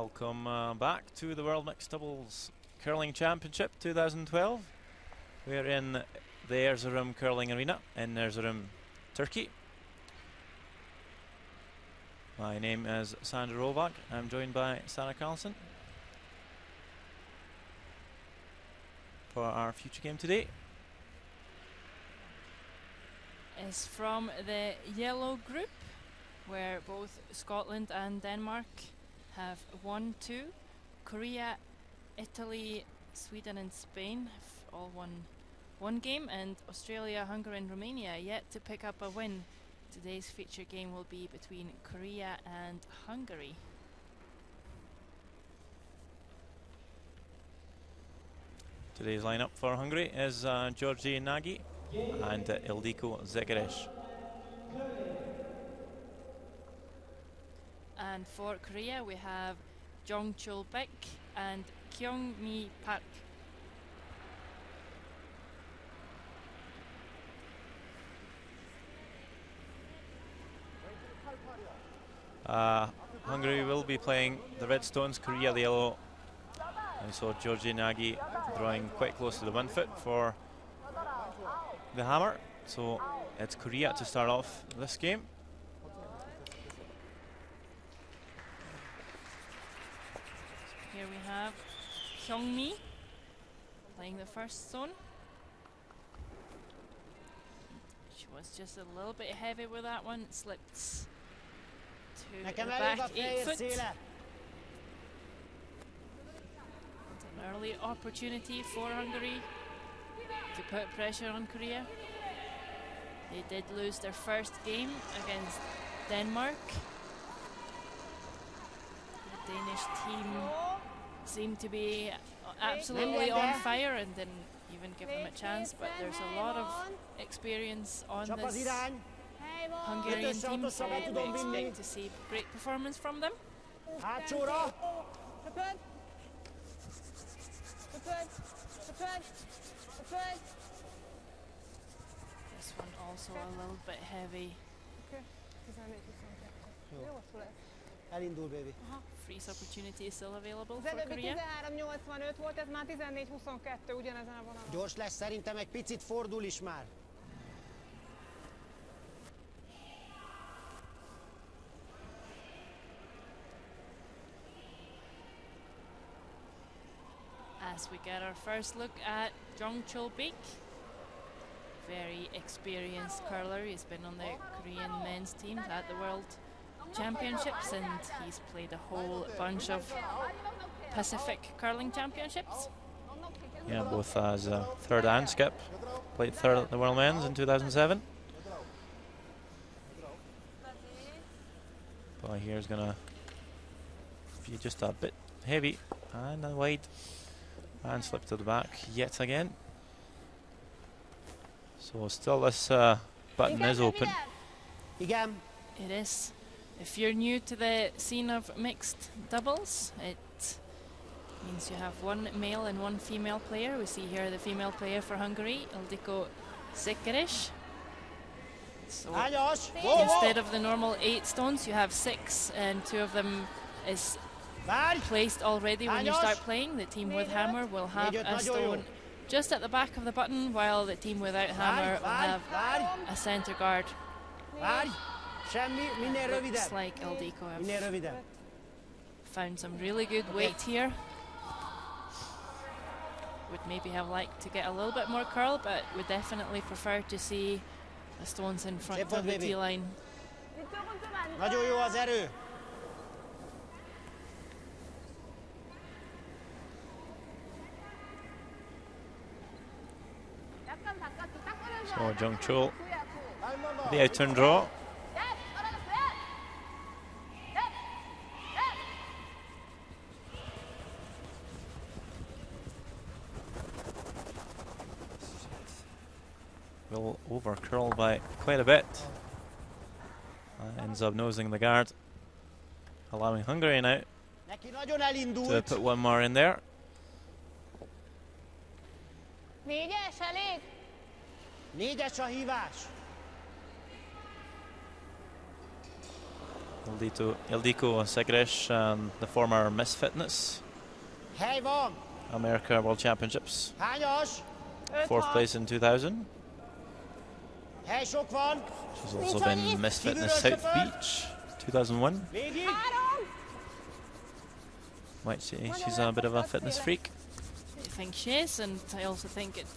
Welcome back to the World Mixed Doubles Curling Championship 2012. We're in the Ezurum Curling Arena in Ezurum, Turkey. My name is Sandra Rovak. I'm joined by Sarah Carlson for our future game today. Is from the yellow group, where both Scotland and Denmark have won 2. Korea, Italy, Sweden and Spain have all won 1 game, and Australia, Hungary and Romania yet to pick up a win. Today's feature game will be between Korea and Hungary. Today's lineup for Hungary is Georgi Nagy and Ildiko Zekeres. And for Korea we have Jong Chul Baek and Kyung Mi Park. Hungary will be playing the red stones, Korea the yellow. And so Georgi Nagy drawing quite close to the 1 foot for the hammer. So it's Korea to start off this game. Here we have Kyung Mi playing the first stone. She was just a little bit heavy with that one. It slipped to the back 8 foot. It's an early opportunity for Hungary to put pressure on Korea. They did lose their first game against Denmark. The Danish team seemed to be absolutely on fire and didn't even give them a chance, but there's a lot of experience on this Hungarian team, so we expect to see great performance from them. This one also a little bit heavy. Freeze opportunity is still available for Korea. Gyors lesz, szerintem egy picit fordul is már. As we get our first look at Jong Chul Baek, very experienced curler. He's been on the Korean men's team at the World Championships, and he's played a whole bunch of Pacific Curling Championships. Yeah, both as third and skip. Played third at the World Men's in 2007. Boy, here's gonna be just a bit heavy and wide. And slip to the back yet again. So still this button is open. It is. If you're new to the scene of mixed doubles, it means you have 1 male and 1 female player. We see here the female player for Hungary, Ildiko Zekeres. So instead of the normal 8 stones, you have 6, and 2 of them is placed already when you start playing. The team with hammer will have a stone just at the back of the button, while the team without hammer will have a center guard. Looks like Ildiko have found some really good weight here. Would maybe have liked to get a little bit more curl, but would definitely prefer to see the stones in front of the tee line. Nagyon jó az erő. So Jong Chul, the out turn draw. Will over curl by quite a bit. Ends up nosing the guard, allowing Hungary now to put 1 more in there. Négyes a hívás. Ildiko Segres, the former Miss Fitness America World Championships. 4th place in 2000. She's also been Miss Fitness South Beach 2001. Might say she's a bit of a fitness freak. I think she is, and I also think it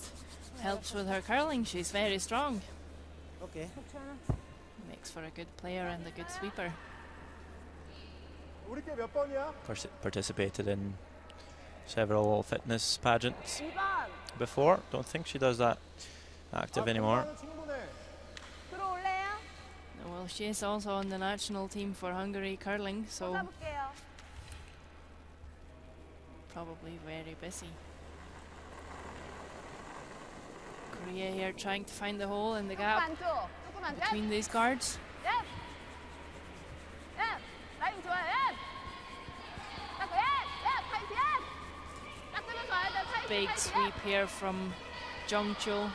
helps with her curling. She's very strong. Okay. Makes for a good player and a good sweeper. Participated in several fitness pageants before. Don't think she does that active anymore. Well, she is also on the national team for Hungary curling, so probably very busy. Korea here trying to find the hole in the gap between these guards. Big sweep here from Jongcho.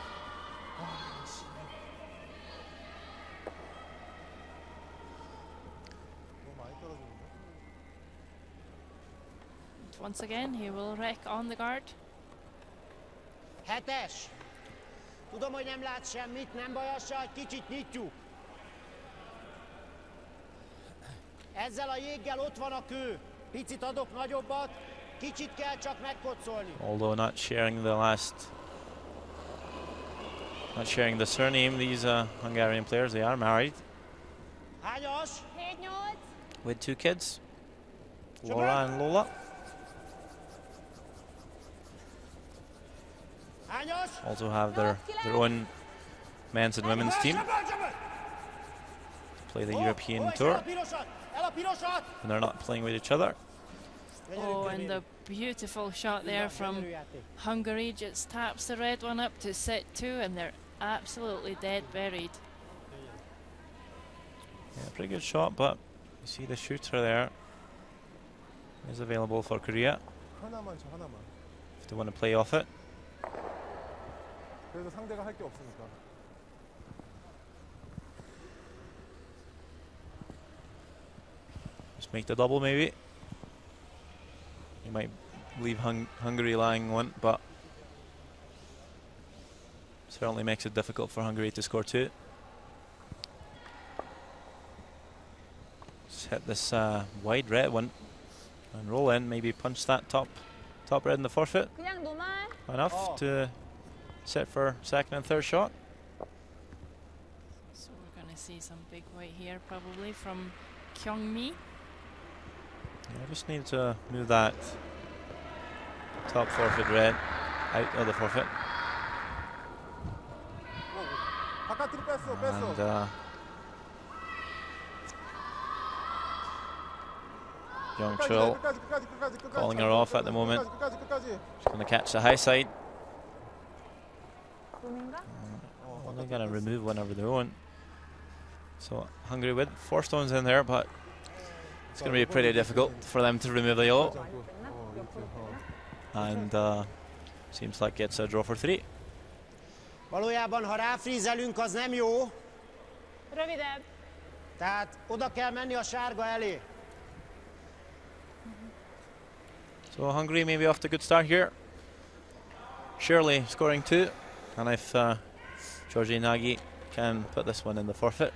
Once again, he will wreck on the guard. 7-es. Tudom, hogy nem lát semmit, nem bajossal, kicsit nyitjuk. Ezzel a jéggel ott van a kő. Picit adok nagyobbat, kicsit kell csak megkocsolni. Although not sharing the surname, these Hungarian players, they are married. Hányas? 7-8. With 2 kids, Laura and Lola. Also have their own men's and women's team to play the European Tour, and they're not playing with each other. Oh, and a beautiful shot there from Hungary, just taps the red one up to set 2, and they're absolutely dead buried. Yeah, pretty good shot, but you see the shooter there is available for Korea if they want to play off it. Just make the double maybe. You might leave Hungary lying one, but certainly makes it difficult for Hungary to score 2. Just hit this wide red one and roll in, maybe punch that top red in the forfeit. Enough to set for 2nd and 3rd shot. So we're going to see some big white here probably from Kyungmi. Yeah, just need to move that top forfeit red out of the forfeit. And Young Chul calling her off at the moment. She's going to catch the high side. Well, they're going to remove one of their own. So Hungary with 4 stones in there, but it's going to be pretty difficult for them to remove the yellow. And seems like it's a draw for 3. Valójában, ha ráfrízelünk, az nem jó. Rövidebb. Tehát oda kell menni a sárga elé. So Hungary maybe off to a good start here. Shirley scoring 2. And if Georgi Nagy can put this one in the forfeit,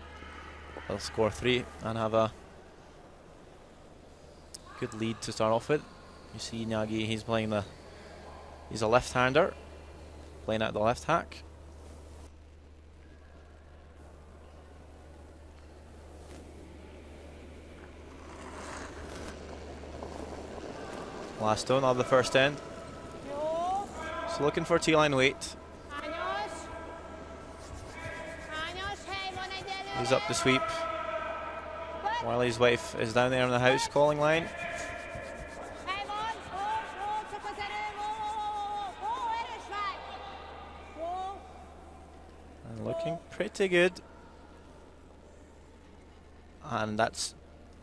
they'll score 3 and have a good lead to start off with. You see Nagy, he's a left-hander, playing at the left hack. Last stone of the first end. So looking for T-line weight. He's up the sweep while his wife is down there in the house calling line. And looking pretty good. And that's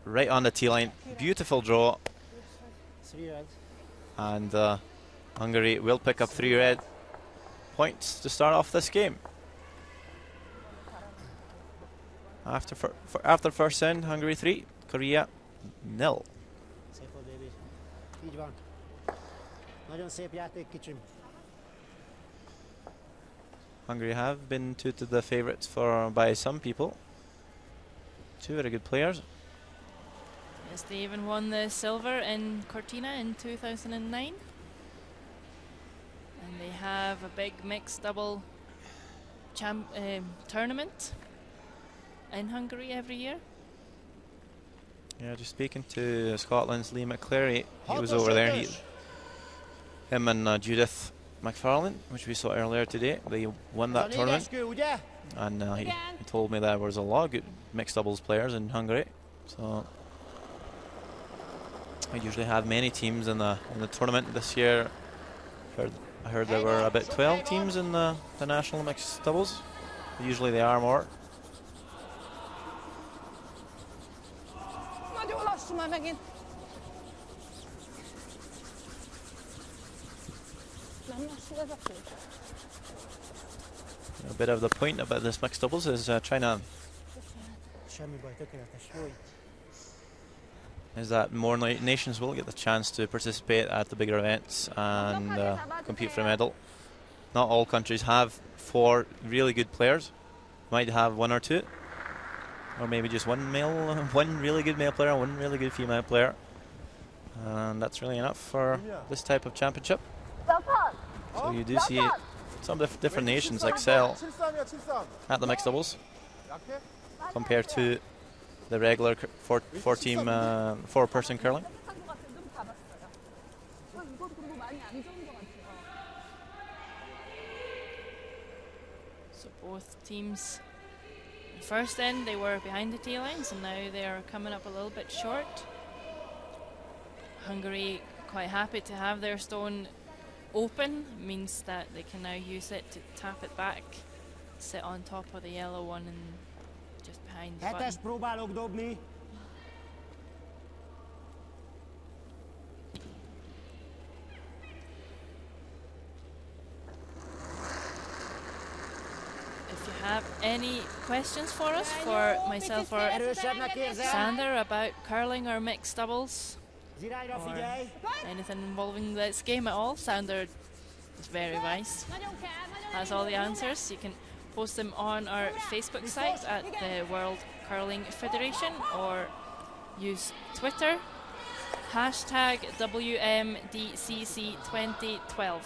right on the T-line. Beautiful draw. And Hungary will pick up 3 red points to start off this game. After first end, Hungary 3, Korea 0. Szép volt, baby. Így van. Nagyon szép játék, kicsim. Hungary have been two to the favourites by some people. Two very good players. Yes, they even won the silver in Cortina in 2009. And they have a big mixed double tournament in Hungary every year. Yeah, just speaking to Scotland's Lee McCleary, he was over there. Him and Judith McFarlane, which we saw earlier today, they won that tournament. And he told me there was a lot of good mixed doubles players in Hungary. So I usually have many teams in the tournament. This year I heard there were about 12 teams in the national mixed doubles. Usually they are more. A bit of the point about this mixed doubles is trying to is that more nations will get the chance to participate at the bigger events and compete for a medal. Not all countries have 4 really good players. Might have 1 or 2, or maybe just one really good male player, 1 really good female player, and that's really enough for this type of championship. So you do see some different nations excel at the mixed doubles compared to the regular 4-person curling. So both teams, first end they were behind the tee lines, and now they are coming up a little bit short. Hungary quite happy to have their stone open, means that they can now use it to tap it back, sit on top of the yellow one and just behind the button. Próbálok dobni. If you have any questions for us, for myself or Sander, about curling or mixed doubles, or anything involving this game at all, Sander is very wise, has all the answers. You can post them on our Facebook site at the World Curling Federation, or use Twitter, hashtag WMDCC2012.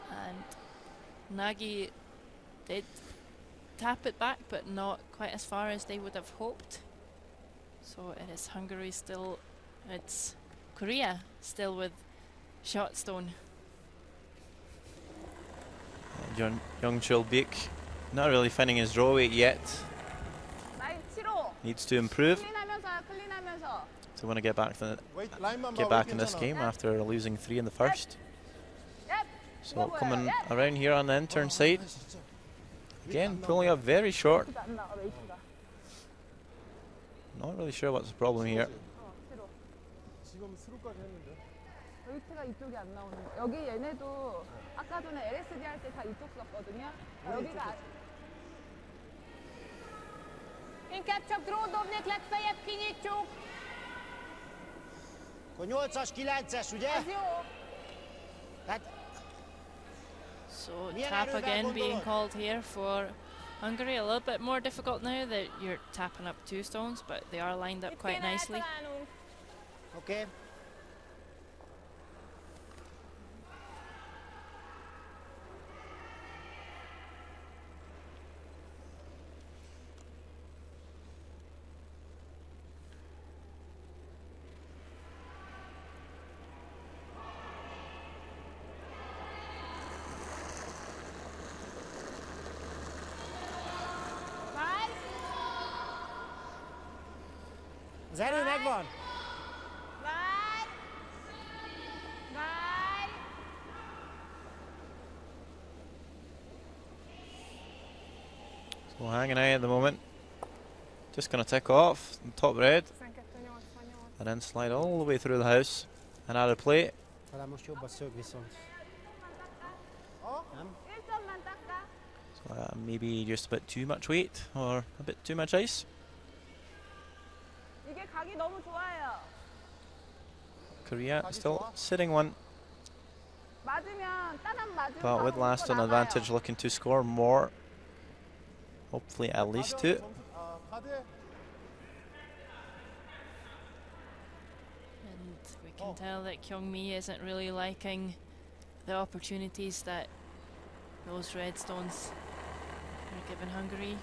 And Nagy did tap it back, but not quite as far as they would have hoped. So it is Hungary still, it's Korea still with shot stone. Young Chulbeek not really finding his draw weight yet. Needs to improve. So want to get back in this game after losing 3 in the first. So coming around here on the intern side. Again, pulling up very short. Not really sure what's the problem here. Inkább csak dródobnék, legfeljebb kinyitjuk. Akkor 8-as, 9-es, ugye? Ez jó. So tap again being called here for Hungary. A little bit more difficult now that you're tapping up 2 stones, but they are lined up quite nicely. Okay. Az erő megvan. Várj! Várj! So hanging out at the moment. Just going to tick off the top red and then slide all the way through the house and add a plate. Talán most jobb a szög viszont. Nem? So Maybe just a bit too much weight or a bit too much ice. 이게 각이 너무 좋아요. Korea still sitting one, 맞으면 따단 맞으면 but with last on advantage, looking to score more. Hopefully at least 2. And we can tell that Kyungmi isn't really liking the opportunities that those red stones are giving Hungary.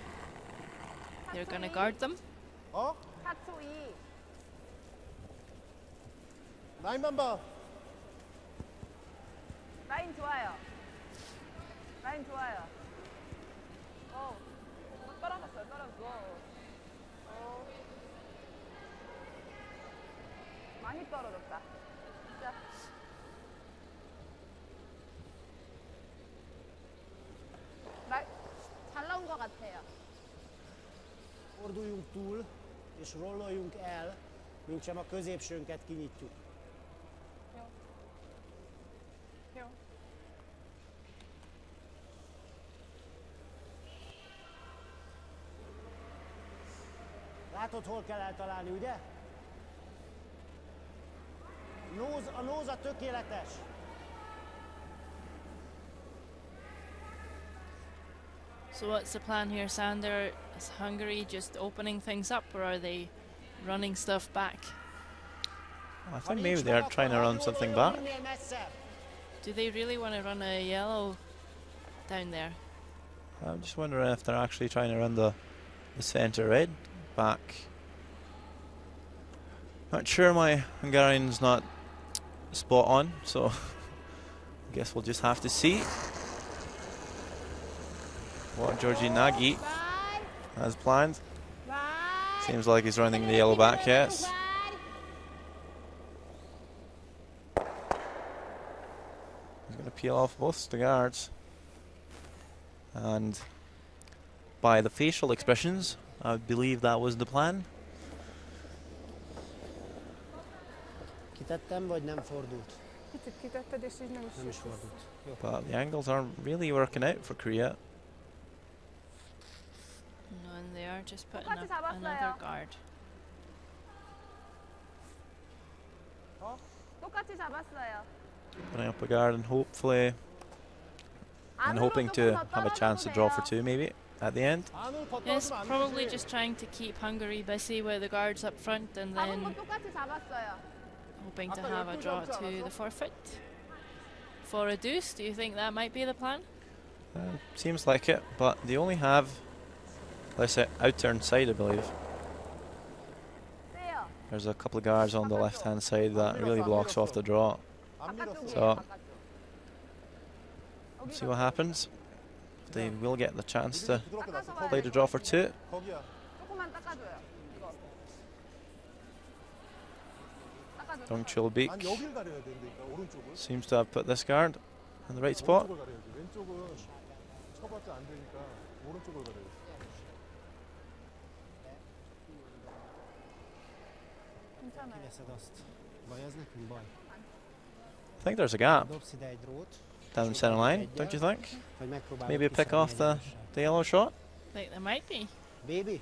They're going to guard them. 4초 2. 라인만 봐. 라인 좋아요. 라인 좋아요. 떨어졌어요. 많이 떨어졌다. 진짜. 잘 나온 것 같아요. Forduljunk túl, és rolloljunk el, mintsem a középsőnket kinyitjuk. Jó. Látod, hol kell eltalálni, ugye? A nóza tökéletes. So what's the plan here, Sander? Is Hungary just opening things up, or are they running stuff back? I think maybe they're trying to run something back. Do they really want to run a yellow down there? I'm just wondering if they're actually trying to run the centre red back. Not sure, my Hungarian's not spot on, so I guess we'll just have to see what Georgi Nagy has planned. Seems like he's running the yellow back, yes. He's going to peel off both the guards. And by the facial expressions, I believe that was the plan. Kitettem, vagy nem fordult? Kicsit kitetted, és így nem is fordult. Jó. But the angles aren't really working out for Korea. No, and they are just putting up another guard. 똑같이 잡았어요. Putting up a guard and hopefully hoping to have a chance to draw for 2 maybe at the end. Yes, probably just trying to keep Hungary busy with the guards up front and then 똑같이 잡았어요. hoping to have a draw to the forfeit. For a deuce, do you think that might be the plan? Seems like it, but they only have, let's say, outturn side, I believe. There's a couple of guards on the left-hand side that really blocks off the draw. So, we'll see what happens. They will get the chance to play the draw for 2. Dong Chulbeek seems to have put this guard in the right spot. I think there's a gap down the centre line, don't you think? Maybe pick off the yellow shot? I think there might be. Baby?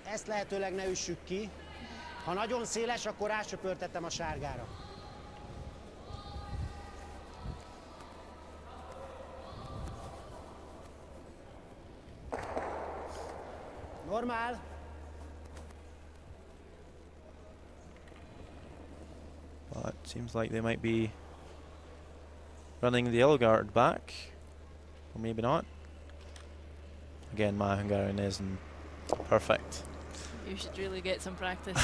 Ezt lehetőleg ne üssük ki. Ha nagyon széles, akkor rásöpörtettem a sárgára. Normál. Well, it seems like they might be running the yellow guard back, or maybe not. Again, my Hungarian isn't perfect. You should really get some practice.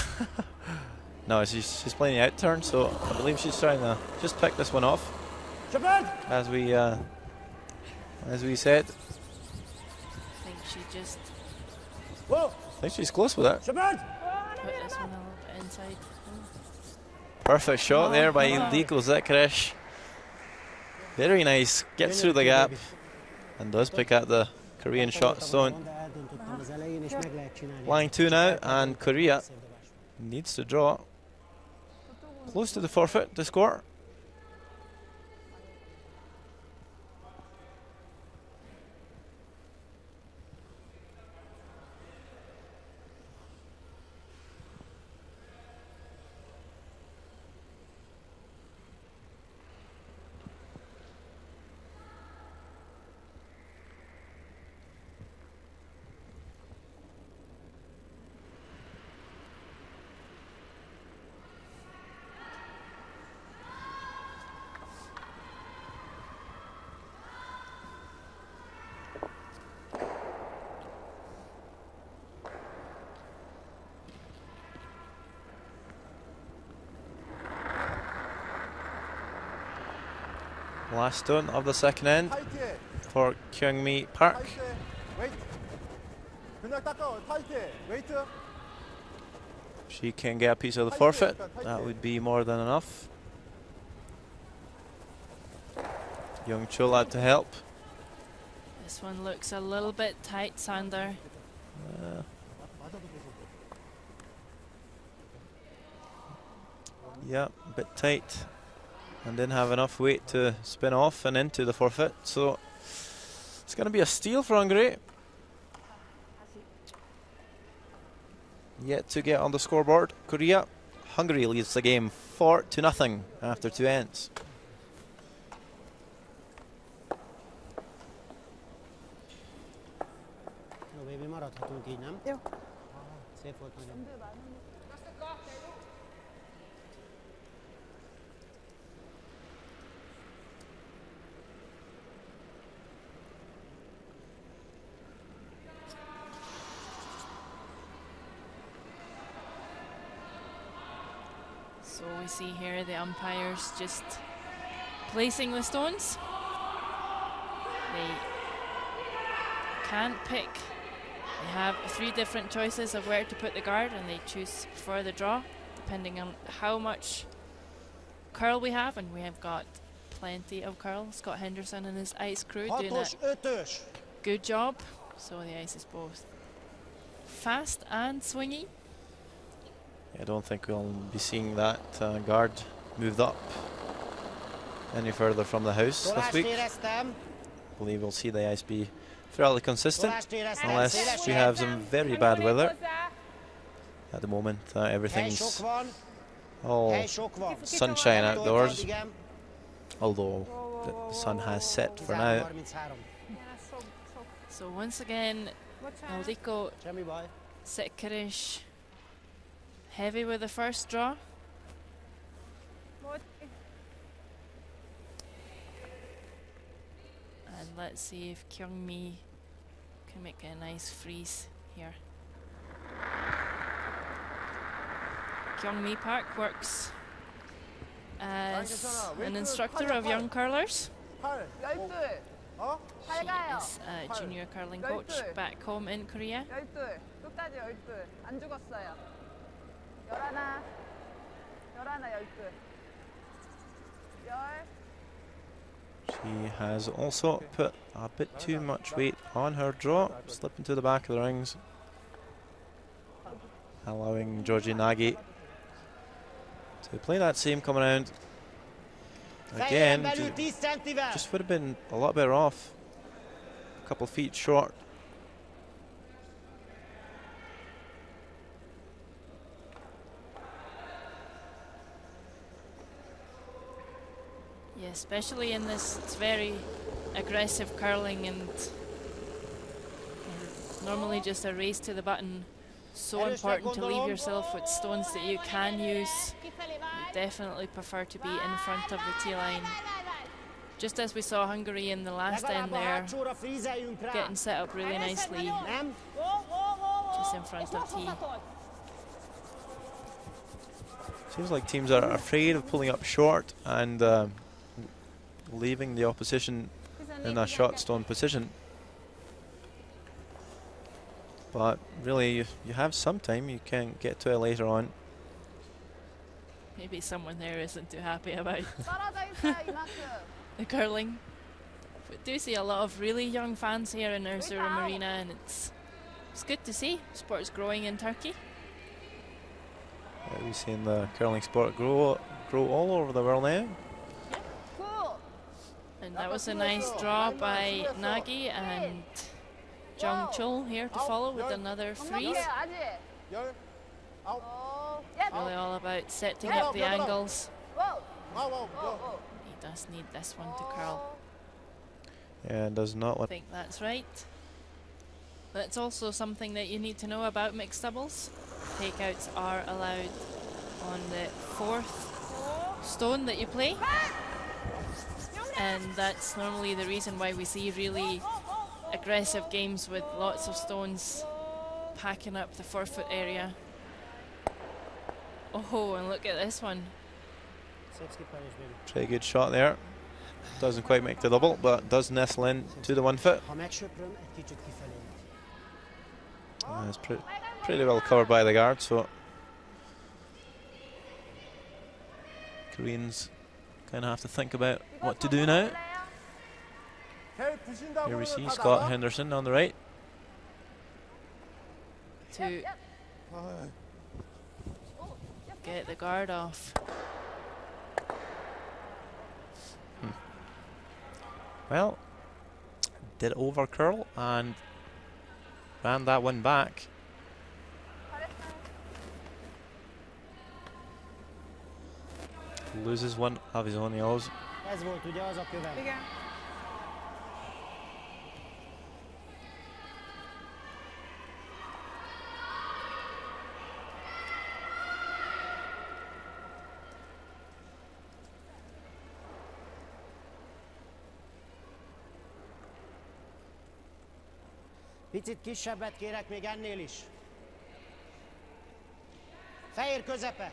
No, she's playing the out turn, so I believe she's trying to just pick this one off. As we said. I think she just I think she's close with it. put this one a little bit inside. Perfect shot there by Ildiko Zekresh. Very nice. Gets through the gap and does pick out the Korean shot stone. Line 2 now, and Korea needs to draw close to the forfeit to score. Last stone of the second end for Kyungmi Park. She can get a piece of the forfeit. That would be more than enough. Young Chul out to help. This one looks a little bit tight, Sander. Yeah, a bit tight. And didn't have enough weight to spin off and into the forfeit. So it's going to be a steal for Hungary. Yet to get on the scoreboard. Korea. Hungary leads the game 4-0 after 2 ends. Jó. Szép volt nagyon. So we see here the umpires just placing the stones. They can't pick. They have 3 different choices of where to put the guard, and they choose for the draw, depending on how much curl we have, and we have got plenty of curl. Scott Henderson and his ice crew doing a good job. So the ice is both fast and swingy. I don't think we'll be seeing that guard moved up any further from the house this week. I believe we'll see the ice be fairly consistent, unless we have some very bad weather. At the moment, everything's all sunshine outdoors, although the sun has set for now. So once again, Aldiko Setkarish heavy with the first draw. And let's see if Kyungmi can make a nice freeze here. Kyungmi Park works as an instructor of young curlers. She is a junior curling coach back home in Korea. She has also put a bit too much weight on her draw, slipping to the back of the rings, allowing Georgie Nagy to play that same coming round. Again, just would have been a lot better off, a couple of feet short. Yeah, especially in this very aggressive curling, and normally just a race to the button. So important to leave yourself with stones that you can use. You definitely prefer to be in front of the tee line. Just as we saw Hungary in the last end there, getting set up really nicely, just in front of tee. Seems like teams are afraid of pulling up short and leaving the opposition in a shot stone position. But really, you have some time. You can get to it later on. Maybe someone there isn't too happy about the curling. We do see a lot of really young fans here in Ezurum Arena, and it's good to see. Sport's growing in Turkey. We've seen the curling sport grow all over the world now. And that was a nice draw by Nagy, and Jung Chul here to follow with another freeze. Really all about setting up the angles. He does need this one to curl. Yeah, and does not. I think that's right. That's also something that you need to know about mixed doubles. Takeouts are allowed on the 4th stone that you play. And that's normally the reason why we see really aggressive games with lots of stones packing up the forefoot area. Oh, and look at this one. Pretty good shot there. Doesn't quite make the double, but does nestle in to the 1 foot. Ha megsöpröm, egy kicsit kifelé. It's pretty well covered by the guard, so Koreans kind of have to think about what to do now. Here we see Scott Henderson on the right. To get the guard off. Well, did over curl and ran that one back. Loses one of his own yellows. Ez volt ugye az a kövem. Igen. Picit kisebbet kérek még ennél is. Fehér közepe.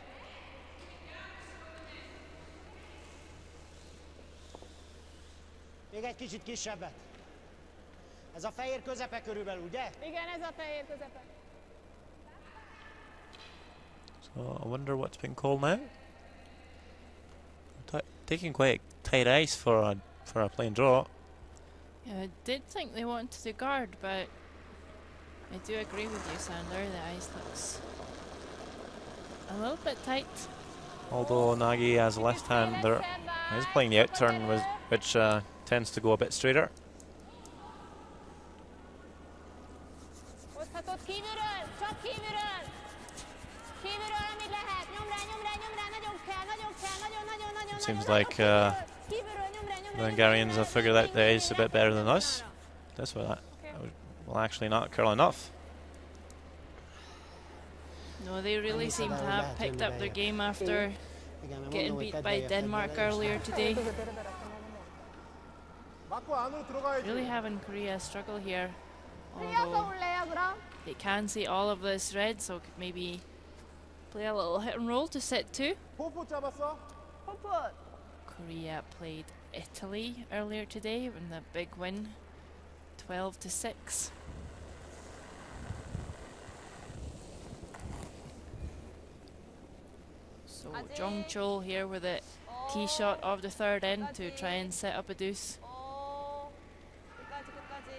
Még egy kicsit kisebbet. Ez a fehér közepe körülbelül, ugye? Igen, ez a fehér közepe. So I wonder what's been called now. Taking quite tight ice for a plain draw. Yeah, I did think they wanted to guard, but I do agree with you, Sander. The ice looks a little bit tight. Although Nagy has a left hander, is playing the out turn, which tends to go a bit straighter. Hozhatod kívülről, csak kívülről. Kívülről, amíg lehet. Nyom rá, nyom rá, nyom rá, nagyon kell, nagyon kell, nagyon, nagyon, nagyon. Seems like the Hungarians have figured out the ice a bit better than us. That's why that will actually not curl enough. No, they really seem to have picked up their game after getting beat by Denmark earlier today. Really having Korea struggle here. Although they can see all of this red, so could maybe play a little hit and roll to set 2. Korea played Italy earlier today in the big win, 12-6. So Jong Chol here with a tee shot of the third end to try and set up a deuce.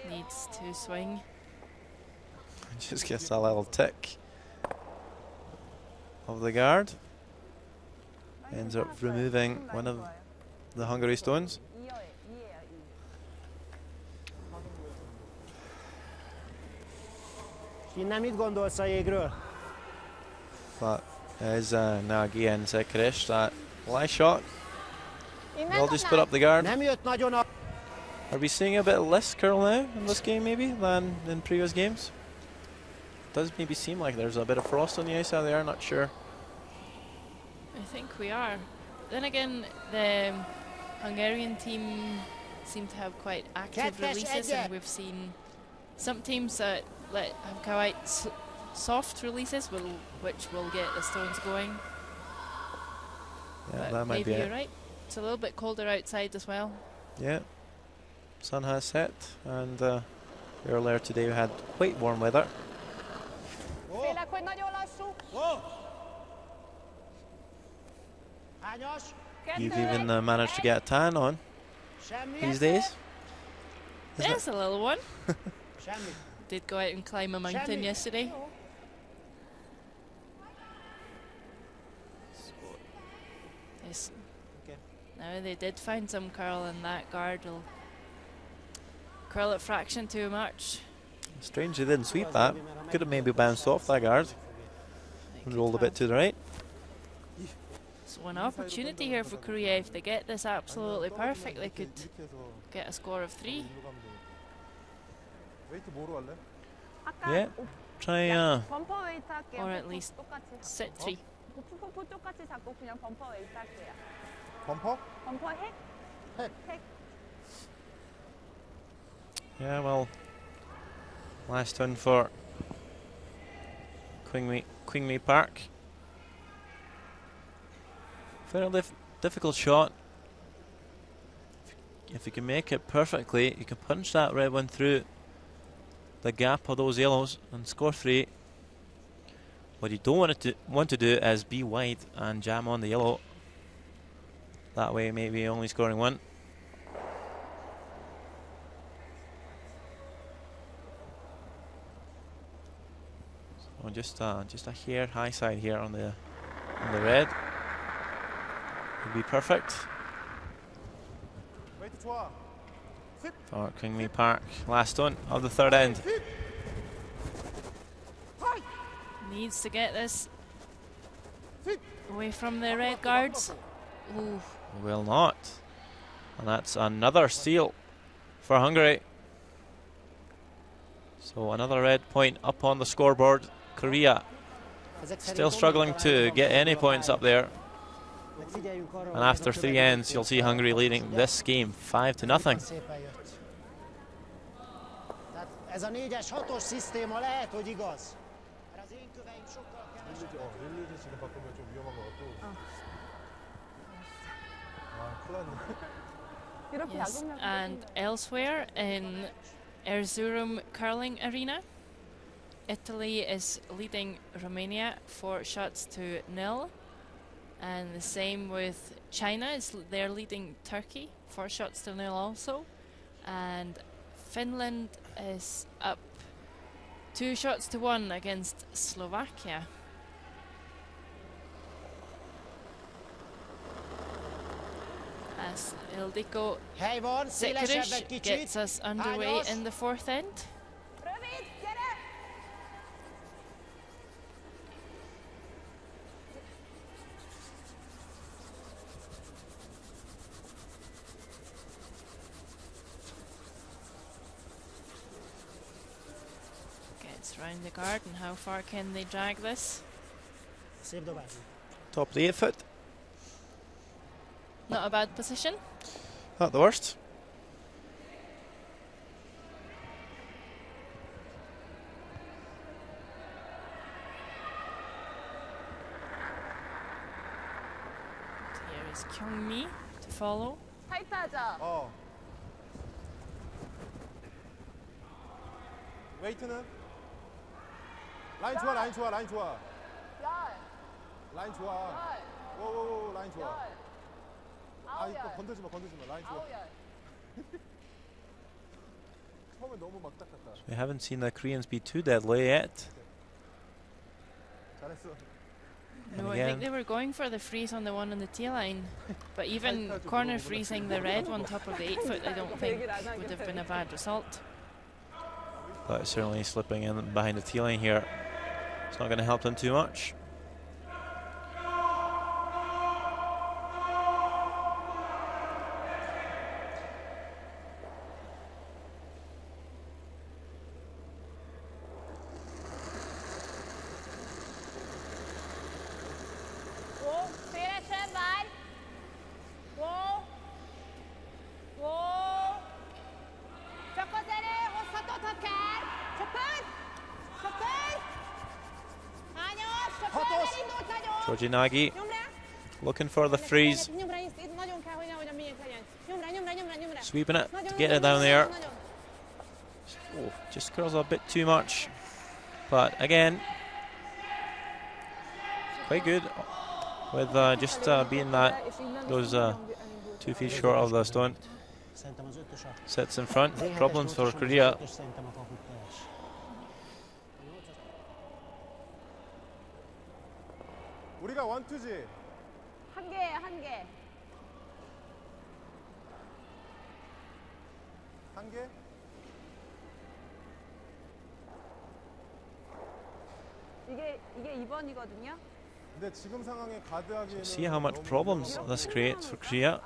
Needs to swing. Just gets a little tick of the guard. Ends up removing one of the Hungary stones. Innen mit gondolsz a jégről? But as Nagy and Zekerish, that light shot. They'll just put up the guard. Nem jött nagyon a... Are we seeing a bit less curl now in this game maybe than in previous games? Does maybe seem like there's a bit of frost on the ice out there, not sure. I think we are. Then again, the Hungarian team seem to have quite active releases, and we've seen some teams that have quite soft releases, which will get the stones going. Yeah, but that might be maybe it. you're right. It's a little bit colder outside as well. Yeah, sun has set, and earlier today we had quite warm weather. Félek, hogy nagyon lassú. Hányas? You've even managed to get a tan on these days. There's a little one. Semmi. Did go out and climb a mountain yesterday. Yes. Okay. Now they did find some curl, and that guard will curl it fraction too much. Strange they didn't sweep that. Could have maybe bounced off that guard and rolled a bit to the right. So an opportunity here for Korea. If they get this absolutely perfect, they could get a score of 3. Yeah, try 범퍼 웨이트 할게요. Or at least 똑같이. set 3. 푸푸푸 똑같이 잡고 그냥 범퍼 웨이트 할게요. 범퍼? 범퍼 핵? 핵. Yeah, well, last one for Quingme Park. Fairly difficult shot. If you can make it perfectly, you can punch that red one through the gap of those yellows and score 3. What you don't want to do is be wide and jam on the yellow. That way, maybe only scoring 1. So just a hair high side here on the red would be perfect. For Kingly Park, last stone of the third end. Needs to get this away from the red guards. Ooh. Will not. And that's another steal for Hungary. So another red point up on the scoreboard. Korea still struggling to get any points up there. And after 3 ends, you'll see Hungary leading this game 5-0. Ez a 4-6-os szisztéma lehet, hogy igaz. Az én köveim sokkal kevesebb. Yes, and elsewhere in Ezurum curling arena, Italy is leading Romania 4-0, and the same with China. They're leading Turkey 4-0 also, and Finland is up 2-1 against Slovakia. As Ildiko Zikrish gets us underway in the 4th end. Gets round the guard, and how far can they drag this? Top of the 8 foot. Not a bad position. Not the worst. Here is Kyungmi to follow. 웨이트는? 라인 좋아, 라인 좋아, 라인 좋아. 라인 좋아. 오, 라인 좋아. 아, 이거 건들지 마, 라인 좋아. 처음에 너무 막 딱 갔다. We haven't seen the Koreans be too deadly yet. 잘했어. No, I think they were going for the freeze on the one on the tail line, but even corner freezing the red on top of the 8 foot, I don't think would have been a bad result. But certainly slipping in behind the T-line here. It's not going to help them too much. Nagi looking for the freeze, sweeping it to get it down there. Oh, just curls a bit too much, but again quite good with just being those 2 feet short of the stone. Sits in front. Problems for Korea. 우리가 원투지. 한 개예요, 한 개. 한 개? 이게 2번이거든요. 근데 지금 상황에 가드하기에는 See how much problems this creates for Korea.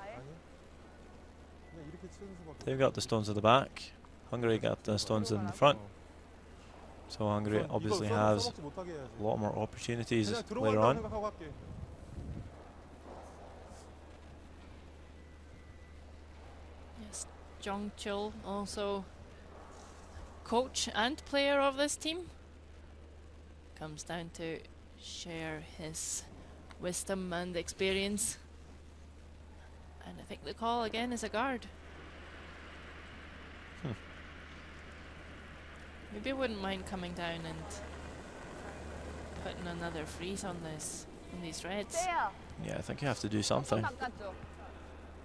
They've got the stones at the back. Hungary got the stones in the front. So Hungary obviously has a lot more opportunities later on. Yes, Jong Chul, also coach and player of this team, comes down to share his wisdom and experience. And I think the call again is a guard. Maybe I wouldn't mind coming down and putting another freeze on this, on these reds. Yeah, I think you have to do something.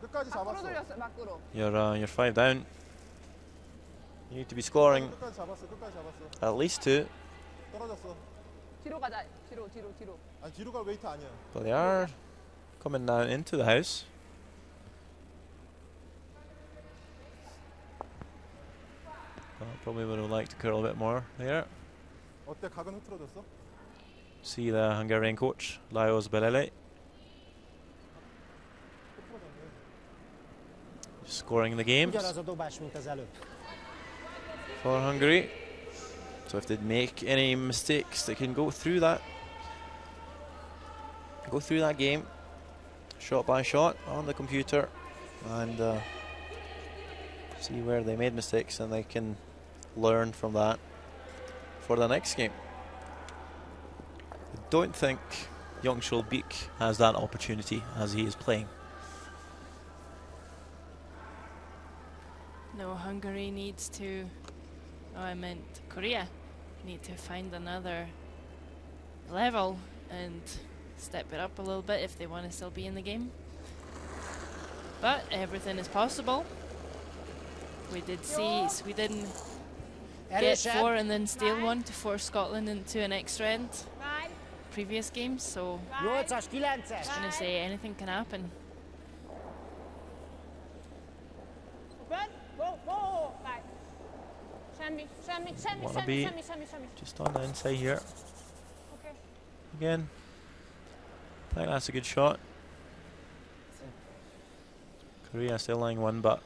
끝까지 밖으로 잡았어. 돌렸어, 밖으로. You're 5 down. You need to be scoring 끝까지 잡았어. 끝까지 잡았어. at least 2. 떨어졌어. 뒤로 가자. 뒤로. 아니 뒤로 갈 웨이트 아니야. But they are coming down into the house. Probably would have liked to curl a bit more there. 어때? 각은 흐트러졌어? See the Hungarian coach, Lajos Belele, scoring the games Ugyanaz a dobás, mint az előbb. for Hungary. So if they make any mistakes, they can go through that game, shot by shot on the computer, and see where they made mistakes, and they can learn from that for the next game. I don't think Youngshul Beek has that opportunity as he is playing. No, Hungary needs to, oh, I meant Korea, need to find another level and step it up a little bit if they want to still be in the game. But everything is possible. We did see Sweden get 4 and then steal 1 to force Scotland into an extra end previous games, so 8-as, 9-es. I was going to say anything can happen. Wanna be just on the inside here. Again, I think that's a good shot. Korea still lying 1, but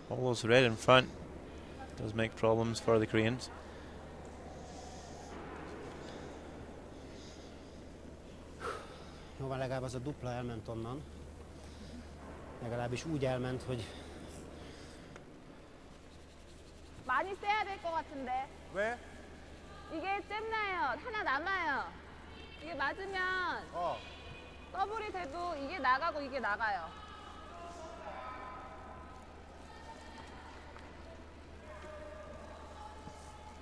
all those red in front does make problems for the Koreans. Jó, van, legalább az a dupla elment onnan. Legalábbis úgy elment, hogy... 많이 세야 될 것 같은데. 왜? 이게 잼나요. 하나 남아요. 이게 맞으면 더블이 돼도 이게 나가고 이게 나가요.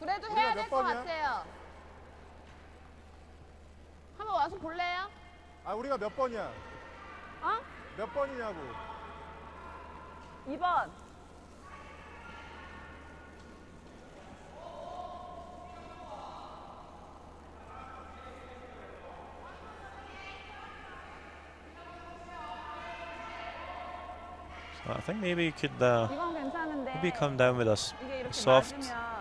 그래도 해야 될 것 같아요. 한번 와서 볼래요? 아 우리가 몇 번이야? 어? 몇 번이냐고. 2번. So I think maybe you could 이건 괜찮은데. maybe come down with a 이게 이렇게 soft 맞으면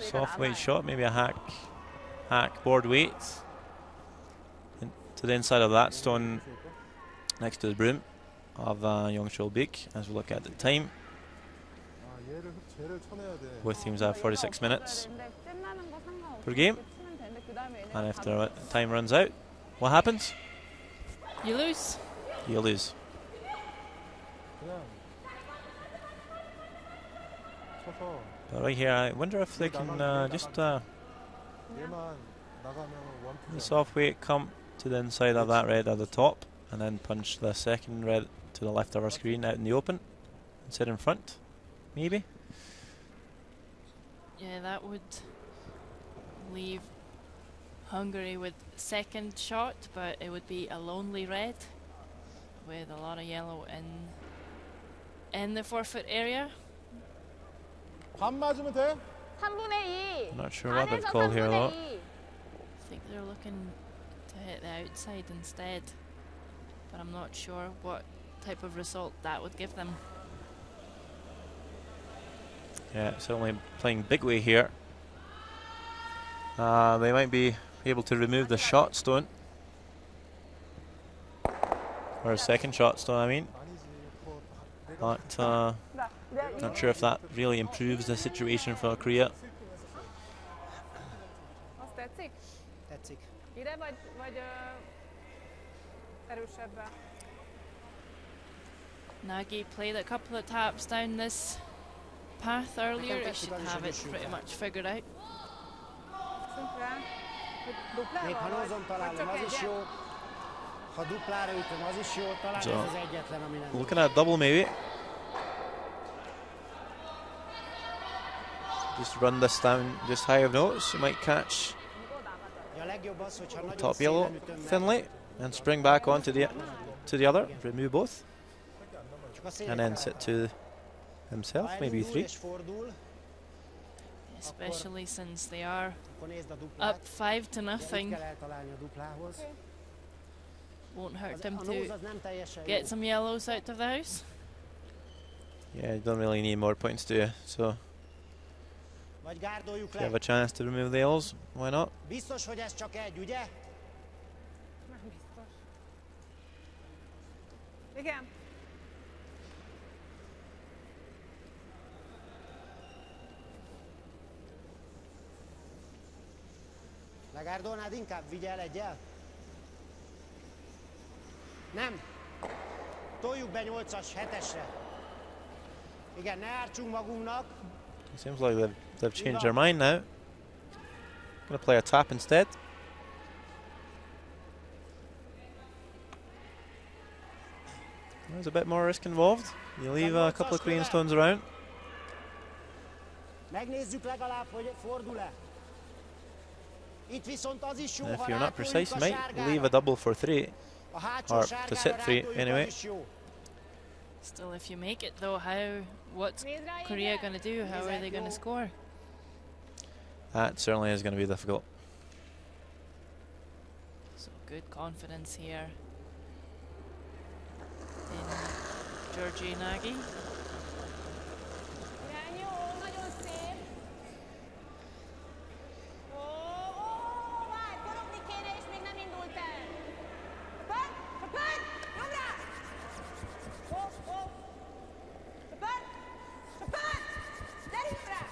저희가 weight 남아요. shot, maybe a hack board weight to the inside of that stone next to the broom of Youngshul Beek as we look at the time. 아 쟤를 쳐내야 돼. Both teams have 46 minutes 근데 잼나는 거 상관없이 per game, 치면 되는데 그다음에 and if the time runs out, what happens? You lose. You lose. 그냥 쳐서 But right here, I wonder if they can just 얘만 나가면 the 원투. soft weight come to the inside of that red at the top, and then punch the second red to the left of our screen out in the open and sit in front, maybe. Yeah, that would leave Hungary with second shot, but it would be a lonely red with a lot of yellow in the forfeit area. 반 맞으면 돼? 3분의 2. I'm not sure what they've 안에서 called here 3분의 though. 2. I think they're looking to hit the outside instead, but I'm not sure what type of result that would give them. Yeah, certainly playing big way here. They might be able to remove the shot stone. Or a second shot stone, I mean. But not sure if that really improves the situation for Korea. Azt tetszik? Tetszik. Ide vagy erősebben? Nagy played a couple of taps down this path earlier. He should have it pretty much figured out. Szimplán. Duplára Még ha vagy? nozon Vagy találom, csak az is egyen? jó. Ha duplára ütöm, az is jó. Talán So, ez az egyetlen, ami nem looking at double maybe. just run this down just high of notes. You might catch top yellow thinly and spring back onto the other, remove both, and then sit to himself, maybe 3. Especially since they are up 5-0. Won't hurt them to get some yellows out of the house. Yeah, you don't really need more points, do you? So if you have a chance to remove the yellows, why not? Biztos, hogy ez csak egy, ugye? Nem biztos. Igen. Legárdolnád, inkább vigyel egyel? Nem. Toljuk be 8-as, 7-esre. Igen, ne ártsunk magunknak. It seems like they've changed their mind now. Gonna play a tap instead. There's a bit more risk involved. You leave a couple of queen stones around. Megnézzük legalább, hogy fordul-e. Itt viszont az is jó, If ha you're not rátoljuk precise, a you might leave a sárgára. double for 3. A hátsó or to sárgára sit 3 rátoljuk, anyway. az is jó. Still, if you make it though, what's Korea going to do? How are they going to score? That certainly is going to be difficult. So good confidence here in Georgie Nagy. Igen, jó, nagyon szép. Ó, várj, forogni kéne, és még nem indult el. Csöpön, csöpön, nyomd rá! Ó, csöpön, csöpön, gyerünk rá!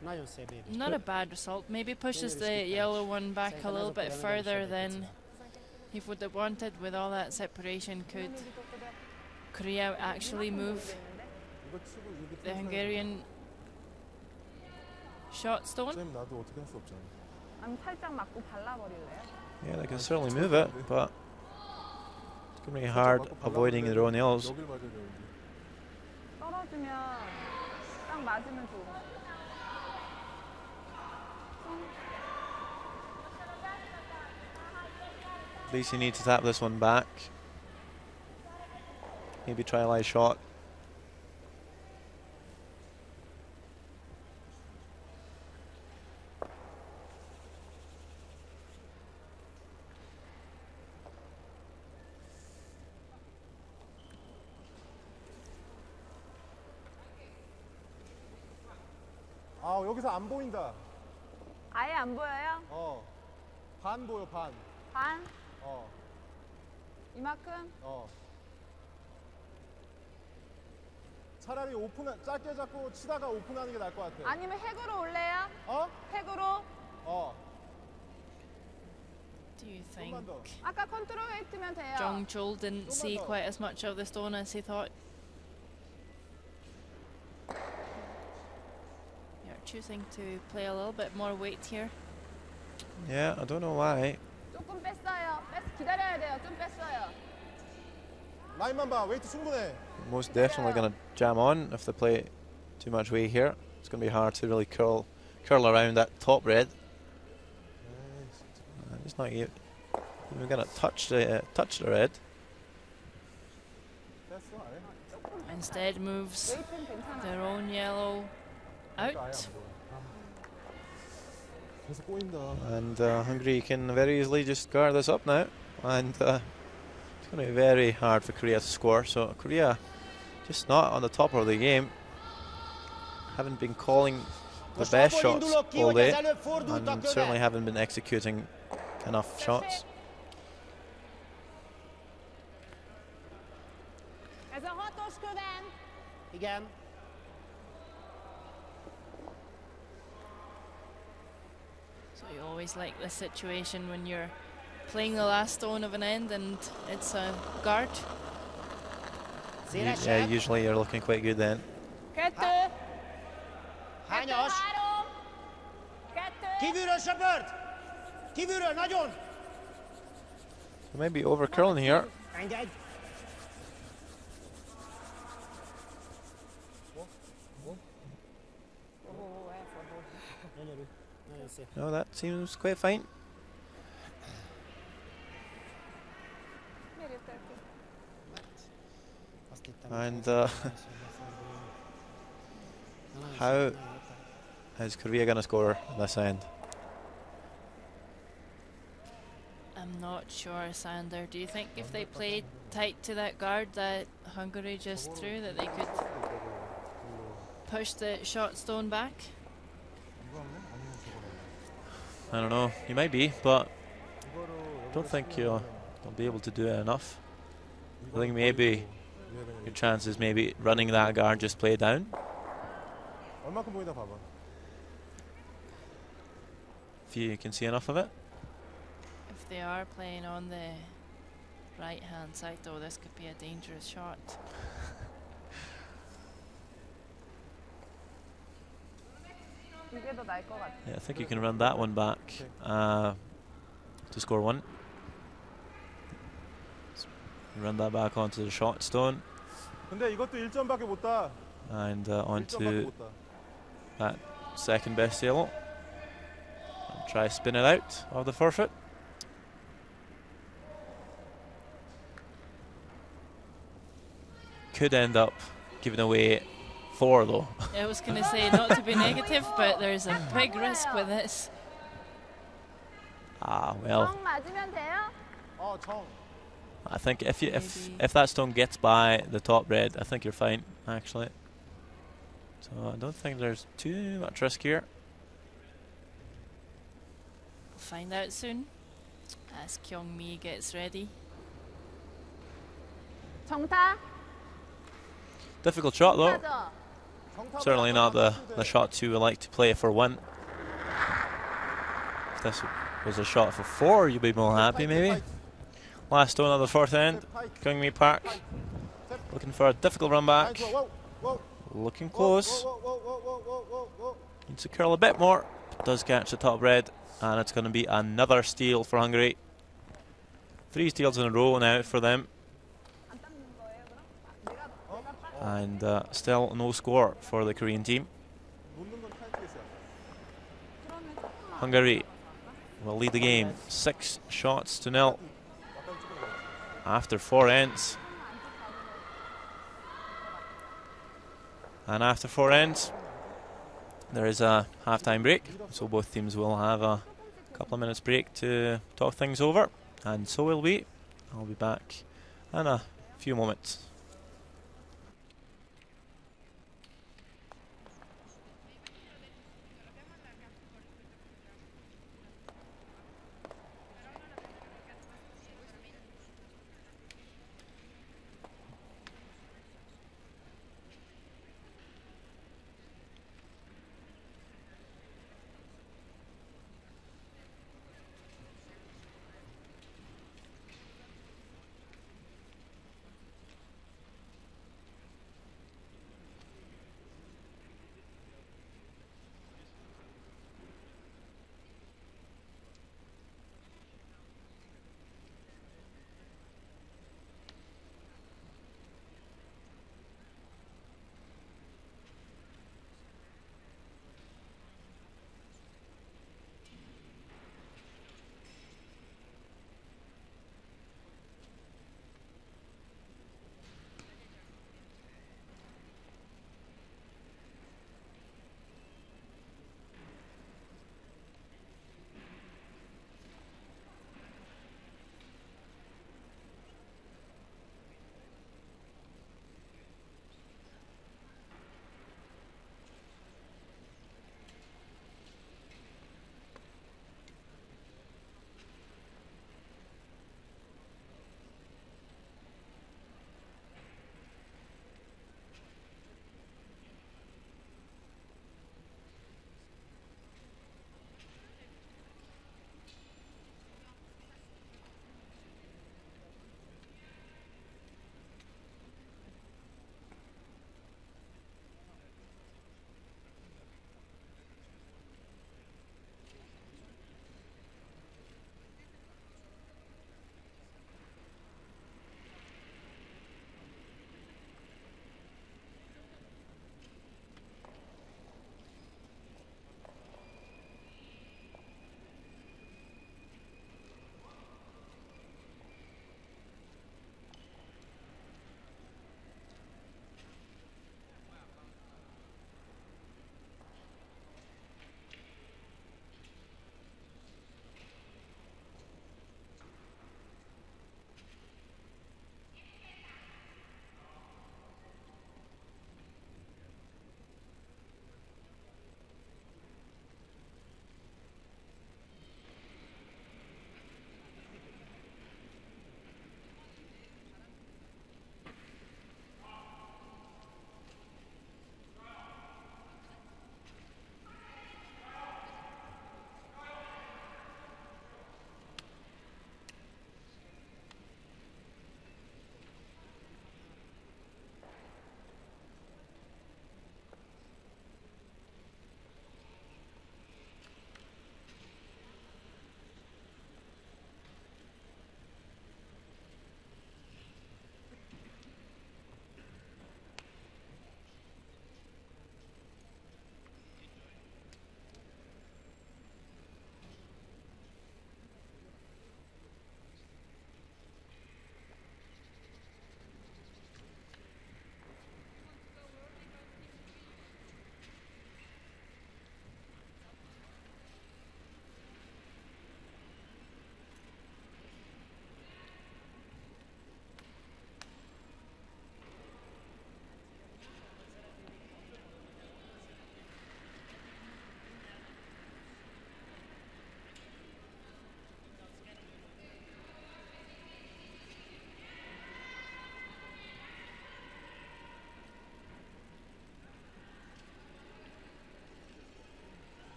Nagyon szép baby. Not a bad result. Maybe pushes the yellow one back a little bit further than he would have wanted. With all that separation, could Korea actually move the Hungarian shot stone? 쌤 나도 어떻게 할 수 없잖아. 아니, 살짝 맞고 발라버릴래요? Yeah, they can certainly move it, but it's going to be hard avoiding their own yellows. 여길 맞아야 되는데. 떨어지면 딱 맞으면 좋은 거. At least you need to tap this one back. Maybe try a light shot. 아 여기서 안 보인다. 아예 안 보여요? 반 보여 반. 반? 이만큼? 차라리 짧게 잡고 치다가 오픈하는 게 나을 것 같아. 아니면 핵으로 올래요? 핵으로? Do you think 아까 컨트롤 했으면 돼요. Jong Chul didn't see quite as much of the stone as he thought? You're choosing to play a little bit more weight here. Yeah, I don't know why. 조금 뺐어요. 기다려야 돼요. 좀 뺐어요. 라인만 봐. 웨이트 충분해. Most definitely going to jam on if they play too much weight here. It's going to be hard to really curl around that top red. It's not even going to touch the red. Instead moves their own yellow out. And Hungary can very easily just guard this up now. And it's going to be very hard for Korea to score. So Korea just not on the top of the game. Haven't been calling the best shots all day. And certainly haven't been executing enough shots. Ez a hatos köven. Igen. So you always like this situation when you're playing the last stone of an end and it's a guard. Yeah, usually you're looking quite good then. Kettő. Hányas? Három. Kettő. Kívülről söpört! Kívülről, nagyon! They might be over curling here. Engedj! No, that seems quite fine. And how is Korea going to score this end? I'm not sure, Sander. Do you think if they played tight to that guard that Hungary just threw, that they could push the shot stone back? I don't know. You might be, but I don't think you'll be able to do it enough. I think maybe your chance is maybe running that guard, just play down. 얼마큼 보이나 봐봐. If you can see enough of it. If they are playing on the right hand side though, this could be a dangerous shot. Yeah, I think you can run that one back to score one. Run that back onto the shot stone. 근데 이것도 1점밖에 못 따. And onto that second best yellow. And try spin it out of the forfeit. Could end up giving away 4 though. I was going to say not to be negative, but there's a big risk with this. Ah, well. 정 맞으면 돼요? 정. I think if that stone gets by the top red, I think you're fine actually. So I don't think there's too much risk here. We'll find out soon as Kyung-mi gets ready. 정타? Difficult shot though. 맞아. Certainly not the shots you would like to play for 1. If this was a shot for 4, you'd be more happy maybe. Last stone of the 4th end. Kyung-mi Park looking for a difficult run back. Looking close. Needs to curl a bit more. Does catch the top red, and it's going to be another steal for Hungary. 3 steals in a row now for them. And still no score for the Korean team. Hungary will lead the game 6-0 after 4 ends. And after 4 ends, there is a half-time break, so both teams will have a couple of minutes break to talk things over, and so will we. I'll be back in a few moments.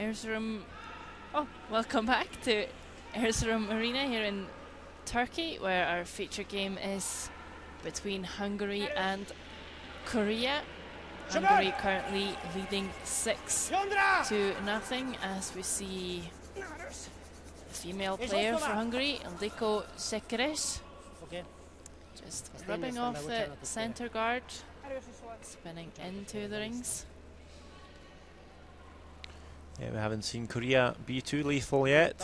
Erzurum. Oh, welcome back to Erzurum Arena here in Turkey, where our feature game is between Hungary and Korea. Hungary currently leading 6-0 as we see the female player for Hungary, Ildiko Sekeres, just rubbing off the center guard, spinning into the rings. Yeah, we haven't seen Korea be too lethal yet.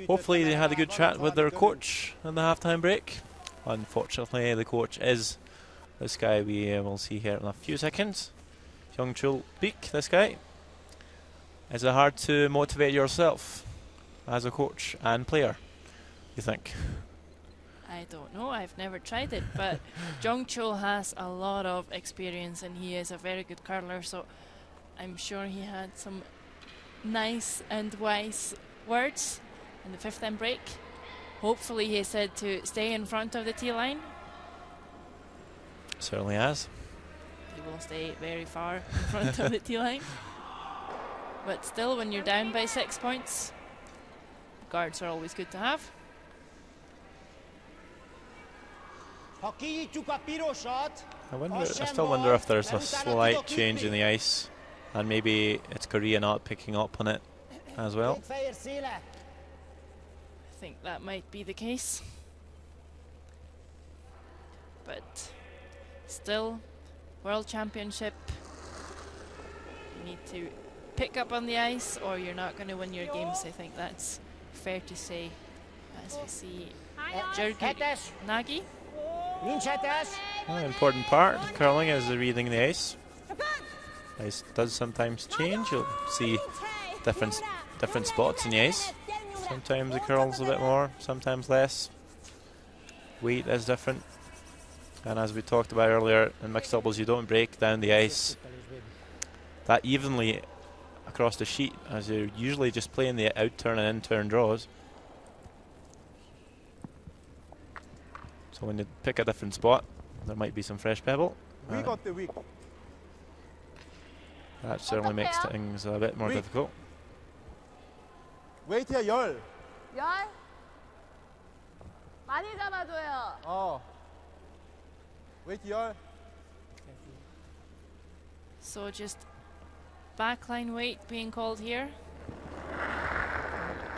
Hopefully they had a good chat with their coach in the halftime break. Unfortunately, the coach is this guy we will see here in a few seconds. Hyung-Chul Beek, this guy. Is it hard to motivate yourself as a coach and player, you think? I don't know, I've never tried it, but Jong-Chul has a lot of experience and he is a very good curler, so I'm sure he had some nice and wise words in the 5th end break. Hopefully he said to stay in front of the tee line. Certainly has. He will stay very far in front of the tee line. But still, when you're down by 6 points, guards are always good to have. I still wonder if there's a slight change in the ice, and maybe it's Korea not picking up on it as well. I think that might be the case. But still, World Championship, you need to pick up on the ice or you're not going to win your games. I think that's fair to say. As we see Jurgi Nagy. An important part of curling is the reading the ice. Ice does sometimes change. You'll see different spots in the ice. Sometimes the curls a bit more, sometimes less. Weight is different. And as we talked about earlier, in mixed doubles you don't break down the ice that evenly across the sheet, as you're usually just playing the out-turn and in-turn draws. So when you pick a different spot, there might be some fresh pebble. That certainly makes things a bit more difficult. 웨이트야 10. 10? 많이 잡아줘요. 웨이트 10. So just backline weight being called here.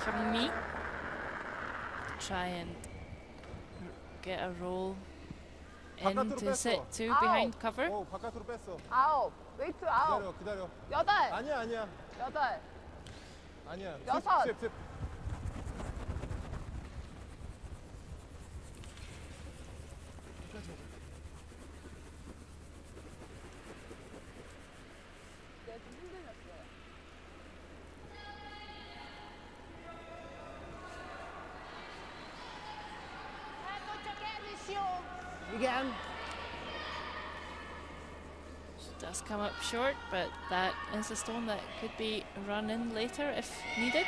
Kyung-mi. Try and get a roll into set 2 behind cover. 바깥으로 뺐어. 9. 웨이트 9. 기다려. 8. 아니야. 8. 아니야. 6. 습. Again. She does come up short, but that is a stone that could be run in later if needed.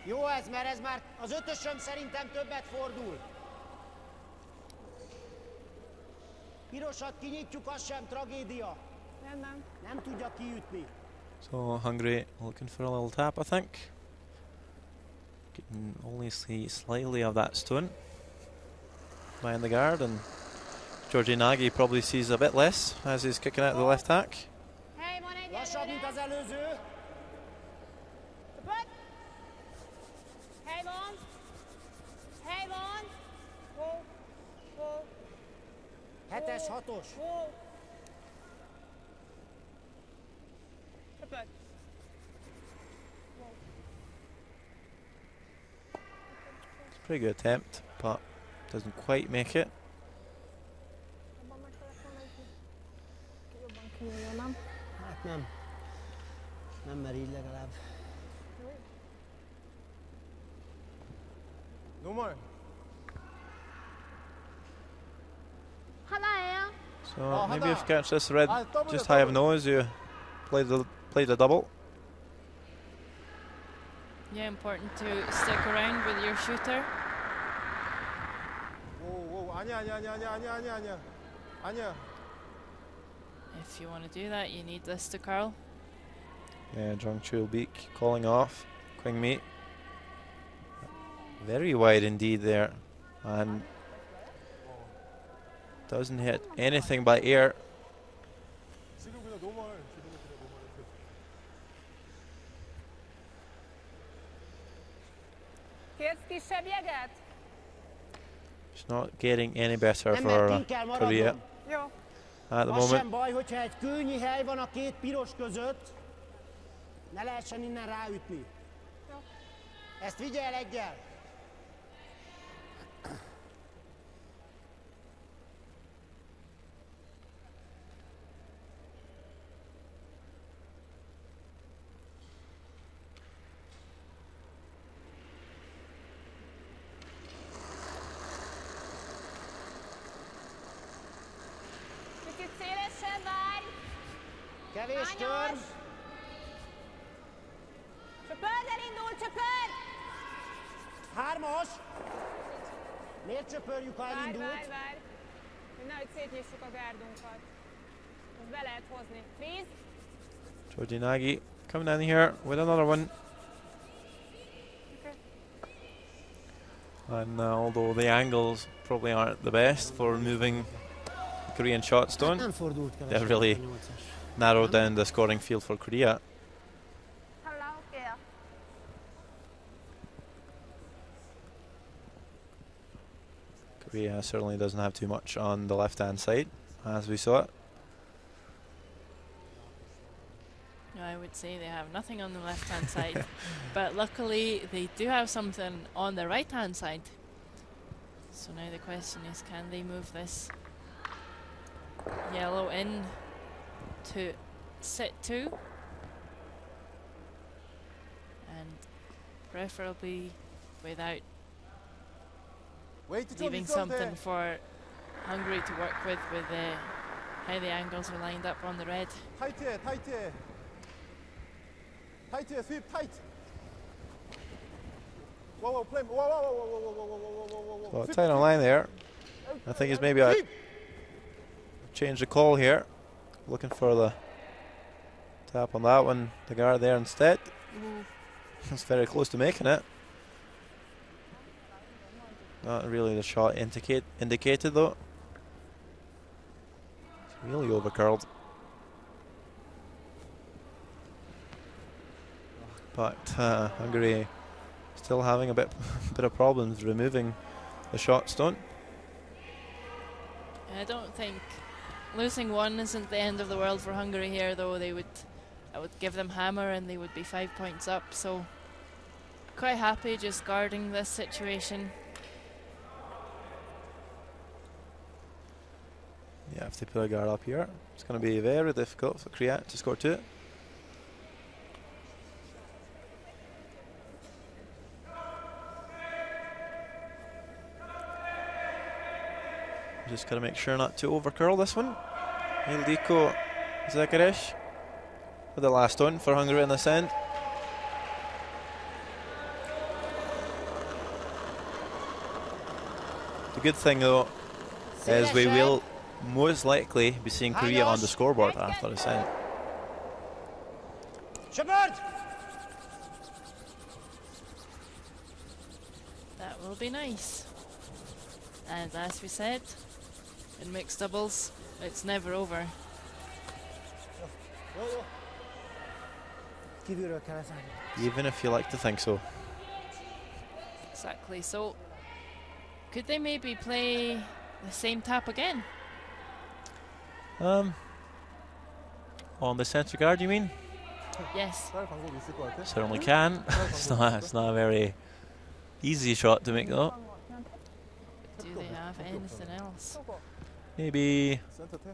Jó ez, mert ez már az 5-ösöm szerintem többet fordul. Pirosat kinyitjuk, az sem tragédia. Nem tudja kiütni. So Hungary looking for a little tap, I think. You can only see slightly of that stone behind the guard, and Georgi Nagy probably sees a bit less as he's kicking out the left tack. Lassabb, mint az előző. Hely van. Hely van. 7-es, 6-os. It's a pretty good attempt, but doesn't quite make it. Hát nem. Nem, mert így legalább. No more. 하나예요. So maybe if you catch this red just high of nose, you play the double. Yeah, important to stick around with your shooter. 아니야. If you want to do that, you need this to curl. Yeah, Jung Chul Beek calling off Kwing Mi. Very wide indeed there, and doesn't hit anything by air. 지금 그냥 노멀. It's not getting any better for Korea at the Az sem moment. baj, hogyha egy kőnyi hely van a két piros között, ne lehessen innen ráütni. Ezt vigye el egyel. Kicsit szélesen várj! Kevés tör. Hányos! Csöpörd, elindul, csöpörd! Hármas. Miért csöpörjük, ha elindult? Várj! Hogy nehogy szétnyissuk a gárdunkat. Most be lehet hozni. Freeze! Georgie Nagy coming down here with another one. And although the angles probably aren't the best for moving the Korean shot stone, Nem fordult they've keveset really a 8-as. narrowed down the scoring field for Korea. Halló, kérlek. Korea certainly doesn't have too much on the left-hand side, as we saw it. I would say they have nothing on the left-hand side, but luckily they do have something on the right-hand side. So now the question is, can they move this yellow in to sit 2? And preferably without 웨이트 좀 leaving 있어도 something 돼. for Hungary to work with how the angles are lined up on the red. 타이트해, 타이트해. 타이트해, 스윕 타이트. 와와 플레임. 와와와와와와와와와와와와. Well, tight on line there. I think he's maybe changed the call here. Looking for the tap on that one. The guard there instead. It's very close to making it. Not really the shot indicated though. It's really overcurled. But Hungary still having a bit of problems removing the shot stone. I don't think losing one isn't the end of the world for Hungary here, though. I would give them hammer and they would be 5 points up, so quite happy just guarding this situation. Yeah, if they put a guard up here, it's going to be very difficult for Korea to score 2. Just got to make sure not to overcurl this one. Ildiko Zakaric with the last one for Hungary in this end. The good thing though is we will most likely be seeing Korea on the scoreboard after this end. Csöpörd! That will be nice. And as we said, in mixed doubles, it's never over. Jó, jó. Kívülről kell leszállni. Even if you like to think so. Exactly. So, could they maybe play the same tap again? On the centre guard, you mean? Yes. 다른 방법이 있을 것 같아. Certainly can. It's not a very easy shot to make though. Do they have anything else? Maybe 센터 태.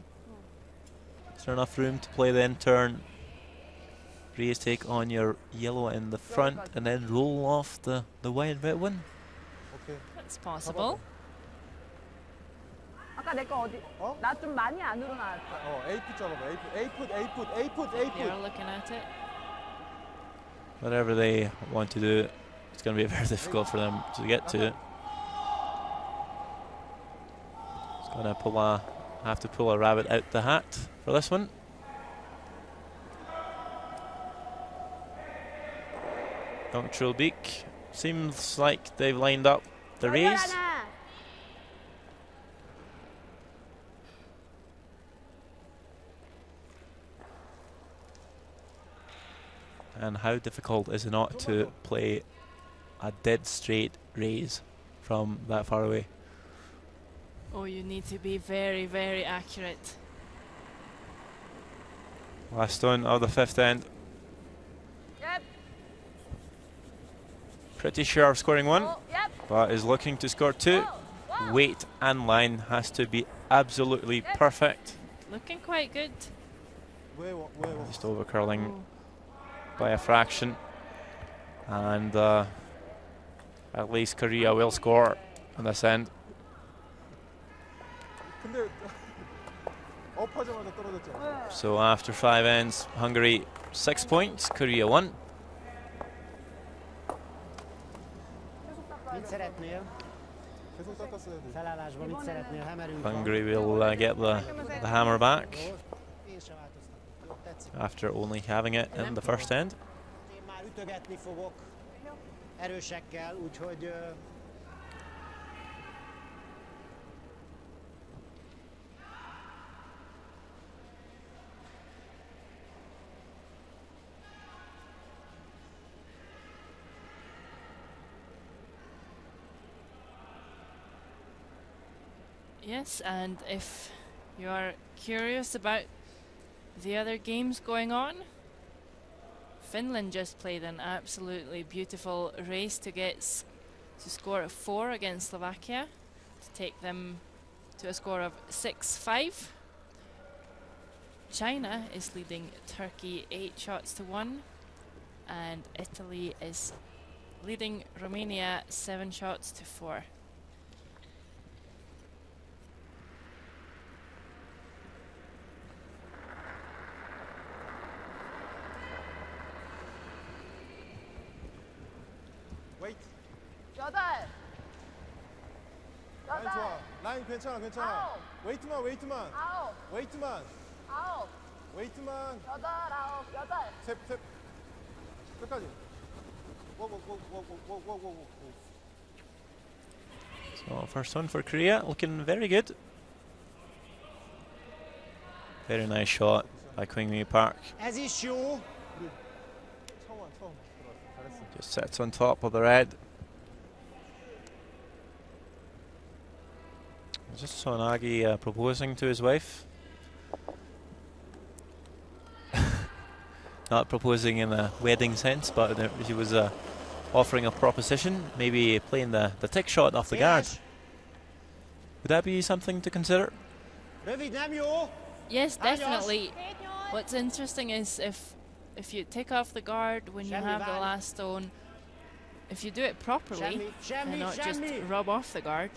is there enough room to play the in-turn raise take on your yellow in the front and then roll off the wide red one? 오케이. That's possible. 아까 내 거 어디? 어? 나 좀 많이 안으로 나왔어. A풋 잡아봐. A풋. They are looking at it. Whatever they want to do, it's going to be very difficult for them to get to. It's going to have to pull a rabbit out the hat for this one. Punctual beak. Seems like they've lined up the raise. And how difficult is it not to play a dead straight raise from that far away? Oh, you need to be very, very accurate. Last stone of the 5th end. Yep. Pretty sure of scoring 1, Yep. but is looking to score 2. Weight and line has to be absolutely perfect. Looking quite good. Just over curling by a fraction. And at least Korea will score on this end. So after 5 ends, Hungary 6 points, Korea 1. Mit szeretnél? Felállásban mit szeretnél? Hammerünk Hungary will get the hammer back after only having it in the first end. Én már ütögetni fogok erősekkel, úgyhogy Yes, and if you are curious about the other games going on, Finland just played an absolutely beautiful race to score a 4 against Slovakia, to take them to a score of 6-5. China is leading Turkey 8 shots to 1, and Italy is leading Romania 7 shots to 4. 웨이트. 8. 라인 좋아. 라인 괜찮아, 괜찮아. 웨이트만, 웨이트만. 9. 웨이트만. 9. 웨이트만. 8. 9. 8. 셉, 셉. 끝까지. 워. So first one for Korea, looking very good. Very nice shot by Kwingmi Park. ez is jó. 처음. 잘했어. Just sits on top of the red. Just saw Nagi proposing to his wife. Not proposing in a wedding sense, but he was offering a proposition, maybe playing the tick shot off the guard. Would that be something to consider? Rövid, nem jó? Yes, definitely. What's interesting is if you take off the guard when you have the last stone, if you do it properly and not just rub off the guard,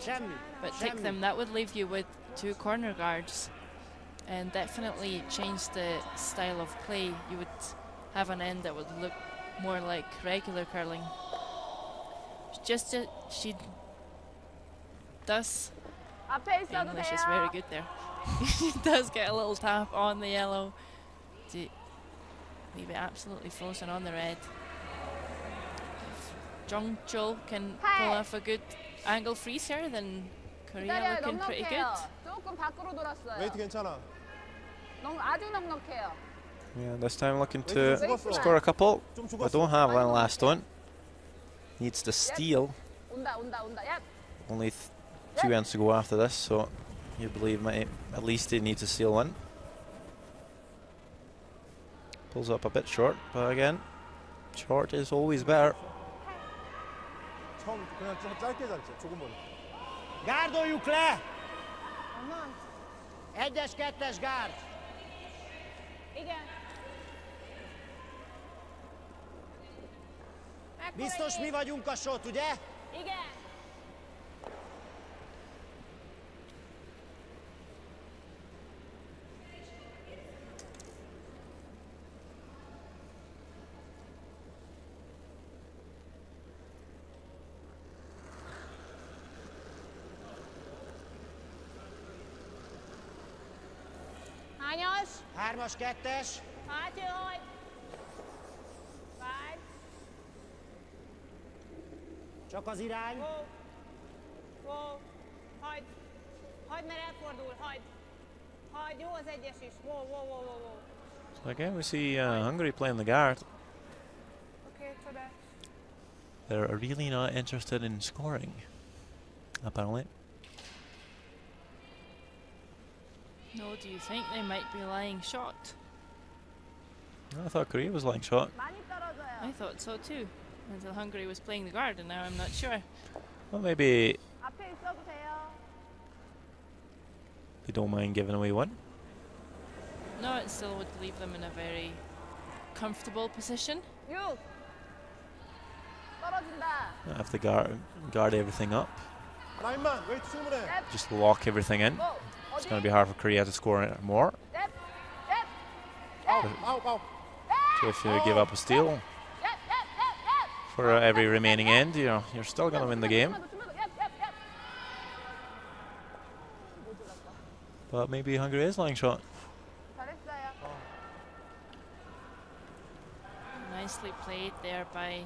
but tick them, that would leave you with 2 corner guards and definitely change the style of play. You would have an end that would look more like regular curling. She does, 앞에 있어도 English 돼요. is very good there. She does get a little tap on the yellow to leave it absolutely frozen on the red. If Jung Chul can pull off a good angle freeze here, then Korea 기다려요. looking pretty good. 넉넉해요. 조금 밖으로 돌았어요. 웨이트 괜찮아. 아주 넉넉해요. Yeah, this time looking to score a couple. I don't have one last one. Needs to steal. 온다. 야. Only 2 ends to go after this, so you believe at least he needs to steal 1. Pulls up a bit short, but again, short is always better. 처음 그냥 짧게 잘했어. 조금 머리. Gárdoljuk le! 1-es, 2-es gárd. Igen. Biztos mi vagyunk a sót, ugye? Igen. Hányas? 3-as, 2-es. Hátul, hogy? 5. Csak az irány. Wow. Wow. Hagyd. Hagyd, mert elfordul. Hagyd. Hagyd. Jó az egyes is. Wow, wow, wow, wow, wow. So again, we see Hungary playing the guard. Okay, csodás. They're really not interested in scoring, apparently. No, do you think they might be lying shot? I thought Korea was lying shot. 많이 떨어져요. I thought so too, until Hungary was playing the guard, and now I'm not sure. Well, maybe 앞에 있어도 돼요. they don't mind giving away one. No, it still would leave them in a very comfortable position. 6. 떨어진다. Have to guard everything up, 라인만 웨이트 충분해. just lock everything in. 고. It's going to be hard for Korea to score more. 랩. 랩. 아웃. So if you give up a steal for every remaining end, you're still going to win the game. But maybe Hungary is lying shot. 잘했어요. Nicely played there by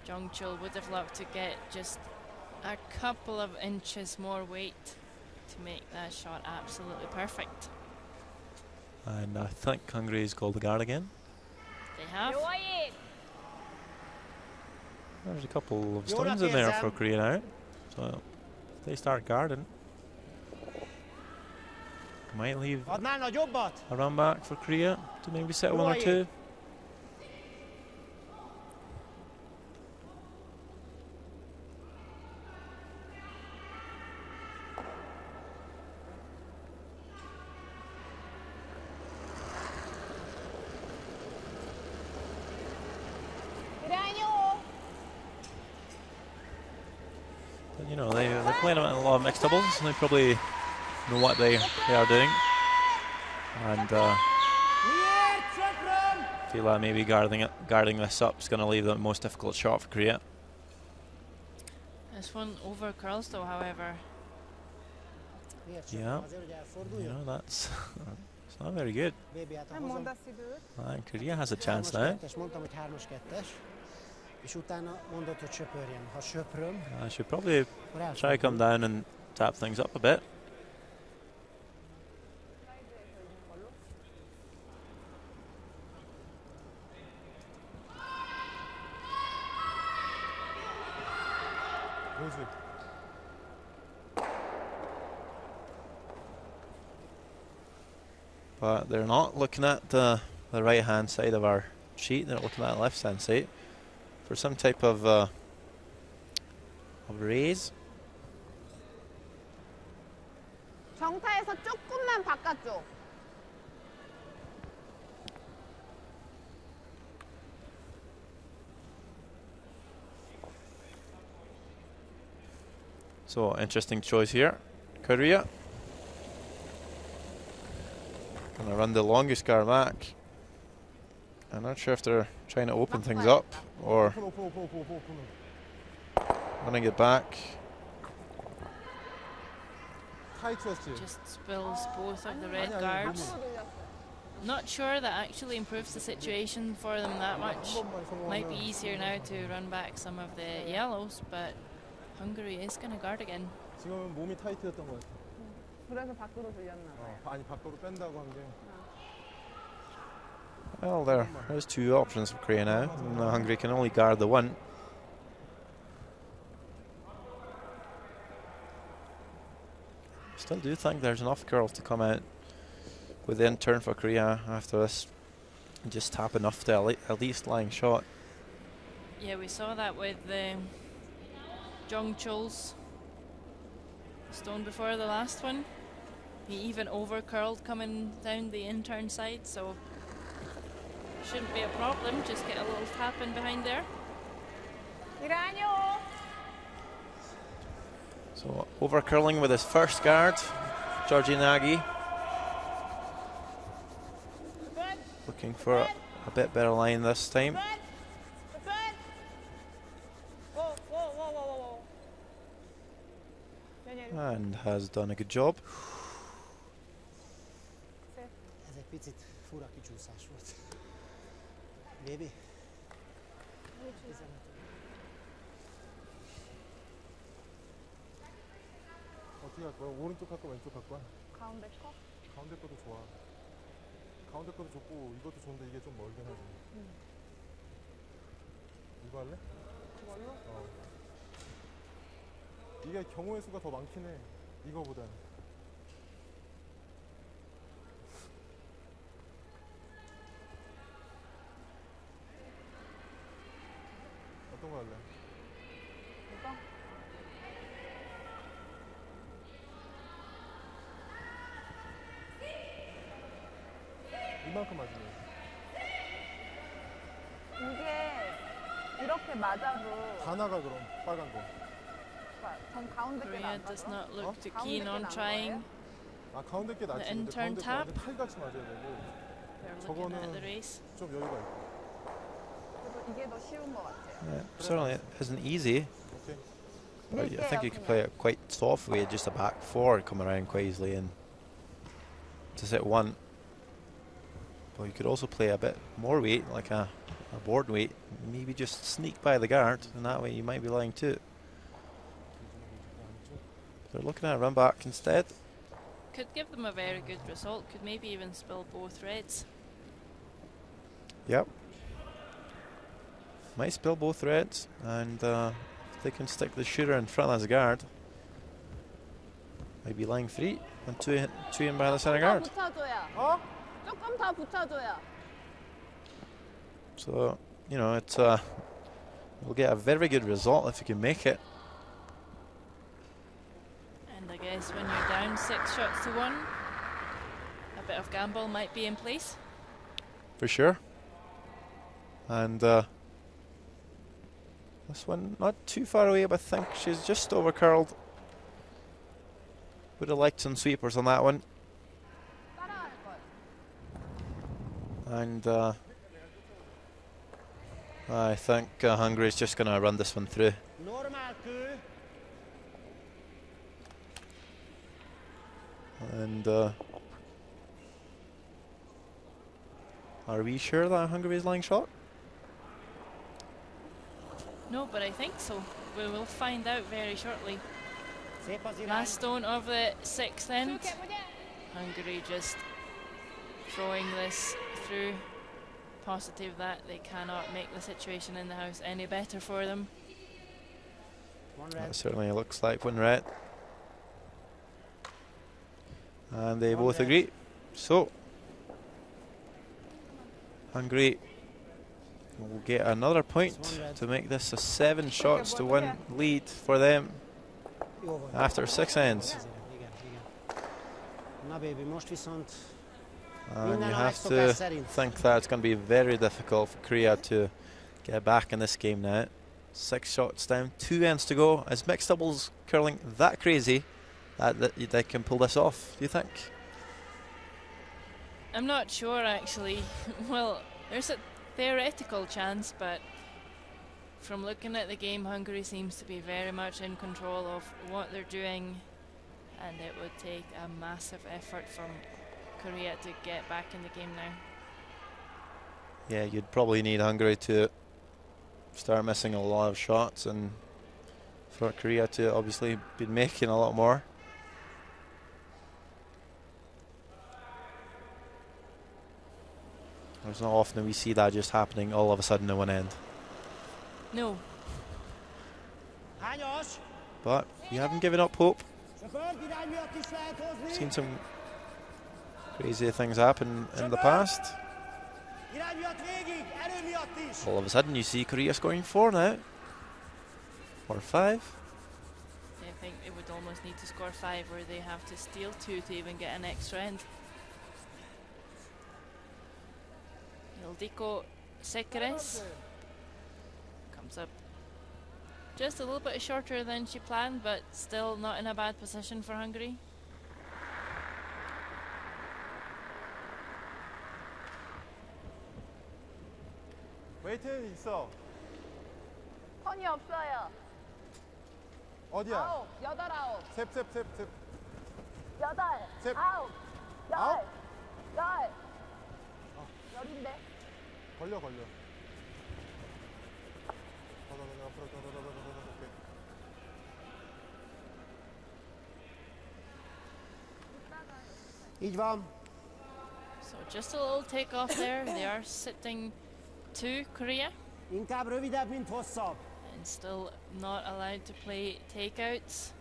Jongchul. Would have loved to get just a couple of inches more weight to make that shot absolutely perfect. And I think Hungary's called the guard again. They have. 요아이. There's a couple of stones in there for Korea now. So if they start guarding, might leave Adnál nagyobbat? a run back for Korea to maybe set one or two. But you know, they're playing a lot of mixed doubles, and they probably know what they are doing. And feel like maybe guarding this up is going to leave the most difficult shot for Korea. This one over curls though, however. Yeah, you know, that's it's not very good. Nem mondasz időt. And Korea has a chance now. Mondtam, hogy 3-2-es, és utána mondod, hogy söpörjen. Ha söpröm, I should probably try to come down and tap things up a bit. But they're not looking at the right hand side of our sheet, they're looking at the left hand side for some type of raise. 정타에서 조금만 바깥쪽. So interesting choice here, Korea. Gonna run the longest guard back. I'm not sure if they're trying to open things up or running it back. Just spills both of the red guards. Not sure that actually improves the situation for them that much. Might be easier now to run back some of the yellows, but Hungary is going to guard again. 지금은 몸이 타이트였던 것 같아. 그래서 밖으로 돌렸나 봐요. 아니 밖으로 뺀다고 한 게. Well, there's two options for Korea now. And Hungary can only guard the one. Still do think there's enough curls to come out within turn for Korea after this. Just tap enough to at least lying shot. Yeah, we saw that with Jongchul's stone before the last one. He even over curled coming down the in-turn side, so shouldn't be a problem. Just get a little tap in behind there. 이란요. So over curling with his first guard, Georgi Nagy. Looking for a bit better line this time. And has done a good job. ez egy picit fura kicsúszás volt. Baby? 어떻게 할 거야? 오른쪽 할 거야? 왼쪽 할 거야? 가운데 거? 가운데 것도 좋아. 가운데 것도 좋고 이것도 좋은데 이게 좀 멀긴 하지. 이거 할래? 그걸로? 이게 경우의 수가 더 많긴 해. 이거보다는. 어떤 거 할래? 이거? 이만큼 맞으면. 이게 이렇게 맞아도 다 나가 그럼 빨간 거. 전 가운데 게 Korea 안 does 맞아? not look too 가운데 keen 게 on 나은 trying. 아 가운데 게 낫지. The 근데 intern 가운데 게 tab. 완전 칼같이 맞아야 되고 They're looking at the 저거는 race. 좀 여유가 있고. 그래도 이게 더 쉬운 것 같아요. Yeah, certainly isn't easy. 오케이. But I think you can play it quite softly, just a back four, come around quite easily and to sit one. But you could also play a bit more weight, like a board weight, maybe just sneak by the guard, and that way you might be lying two. They're looking at a run back instead. Could give them a very good result, could maybe even spill both reds. Yep. Might spill both reds, and if they can stick the shooter in front as a guard, might be lying three and two in by the center guard. 붙여줘야. 조금 더 붙여줘야. So, you know, it's we'll get a very good result if you can make it. And I guess when you're down 6 shots to 1, a bit of gamble might be in place. For sure. And this one not too far away, but I think she's just over curled. Would have liked some sweepers on that one. And I think Hungary's just going to run this one through. And are we sure that Hungary's lying shot? No, but I think so. We will find out very shortly. Last stone of the 6th end. Hungary just throwing this through. Positive that they cannot make the situation in the house any better for them. That certainly looks like one red. And they both agree. So Hungary will get another point to make this a 7 shots to 1 lead for them after 6 ends. And you have to think that it's going to be very difficult for Korea to get back in this game now. 6 shots down, 2 ends to go. Is mixed doubles curling that crazy that they can pull this off, do you think? I'm not sure actually. Well, there's a theoretical chance, but from looking at the game, Hungary seems to be very much in control of what they're doing, and it would take a massive effort from Korea to get back in the game now. Yeah, you'd probably need Hungary to start missing a lot of shots, and for Korea to obviously be making a lot more. It's not often that we see that just happening all of a sudden in one end. No. But we haven't given up hope. Seen some crazy things happen in the past. All of a sudden you see Korea scoring 4 now. Or 5. I think they would almost need to score 5, or they have to steal 2 to even get an extra end. Ildiko Sekeres comes up just a little bit shorter than she planned, but still not in a bad position for Hungary. 웨이트는 있어. 턴이 없어요. 어디야? 9, 8, 9. 셉. 8, 셉. 9, 10, 아홉? 10인데. 걸려. 앞으로. 오케이. Így van. So just a little take off there. They are sitting to Korea. Inkább rövidebb, mint hosszabb. And still not allowed to play takeouts.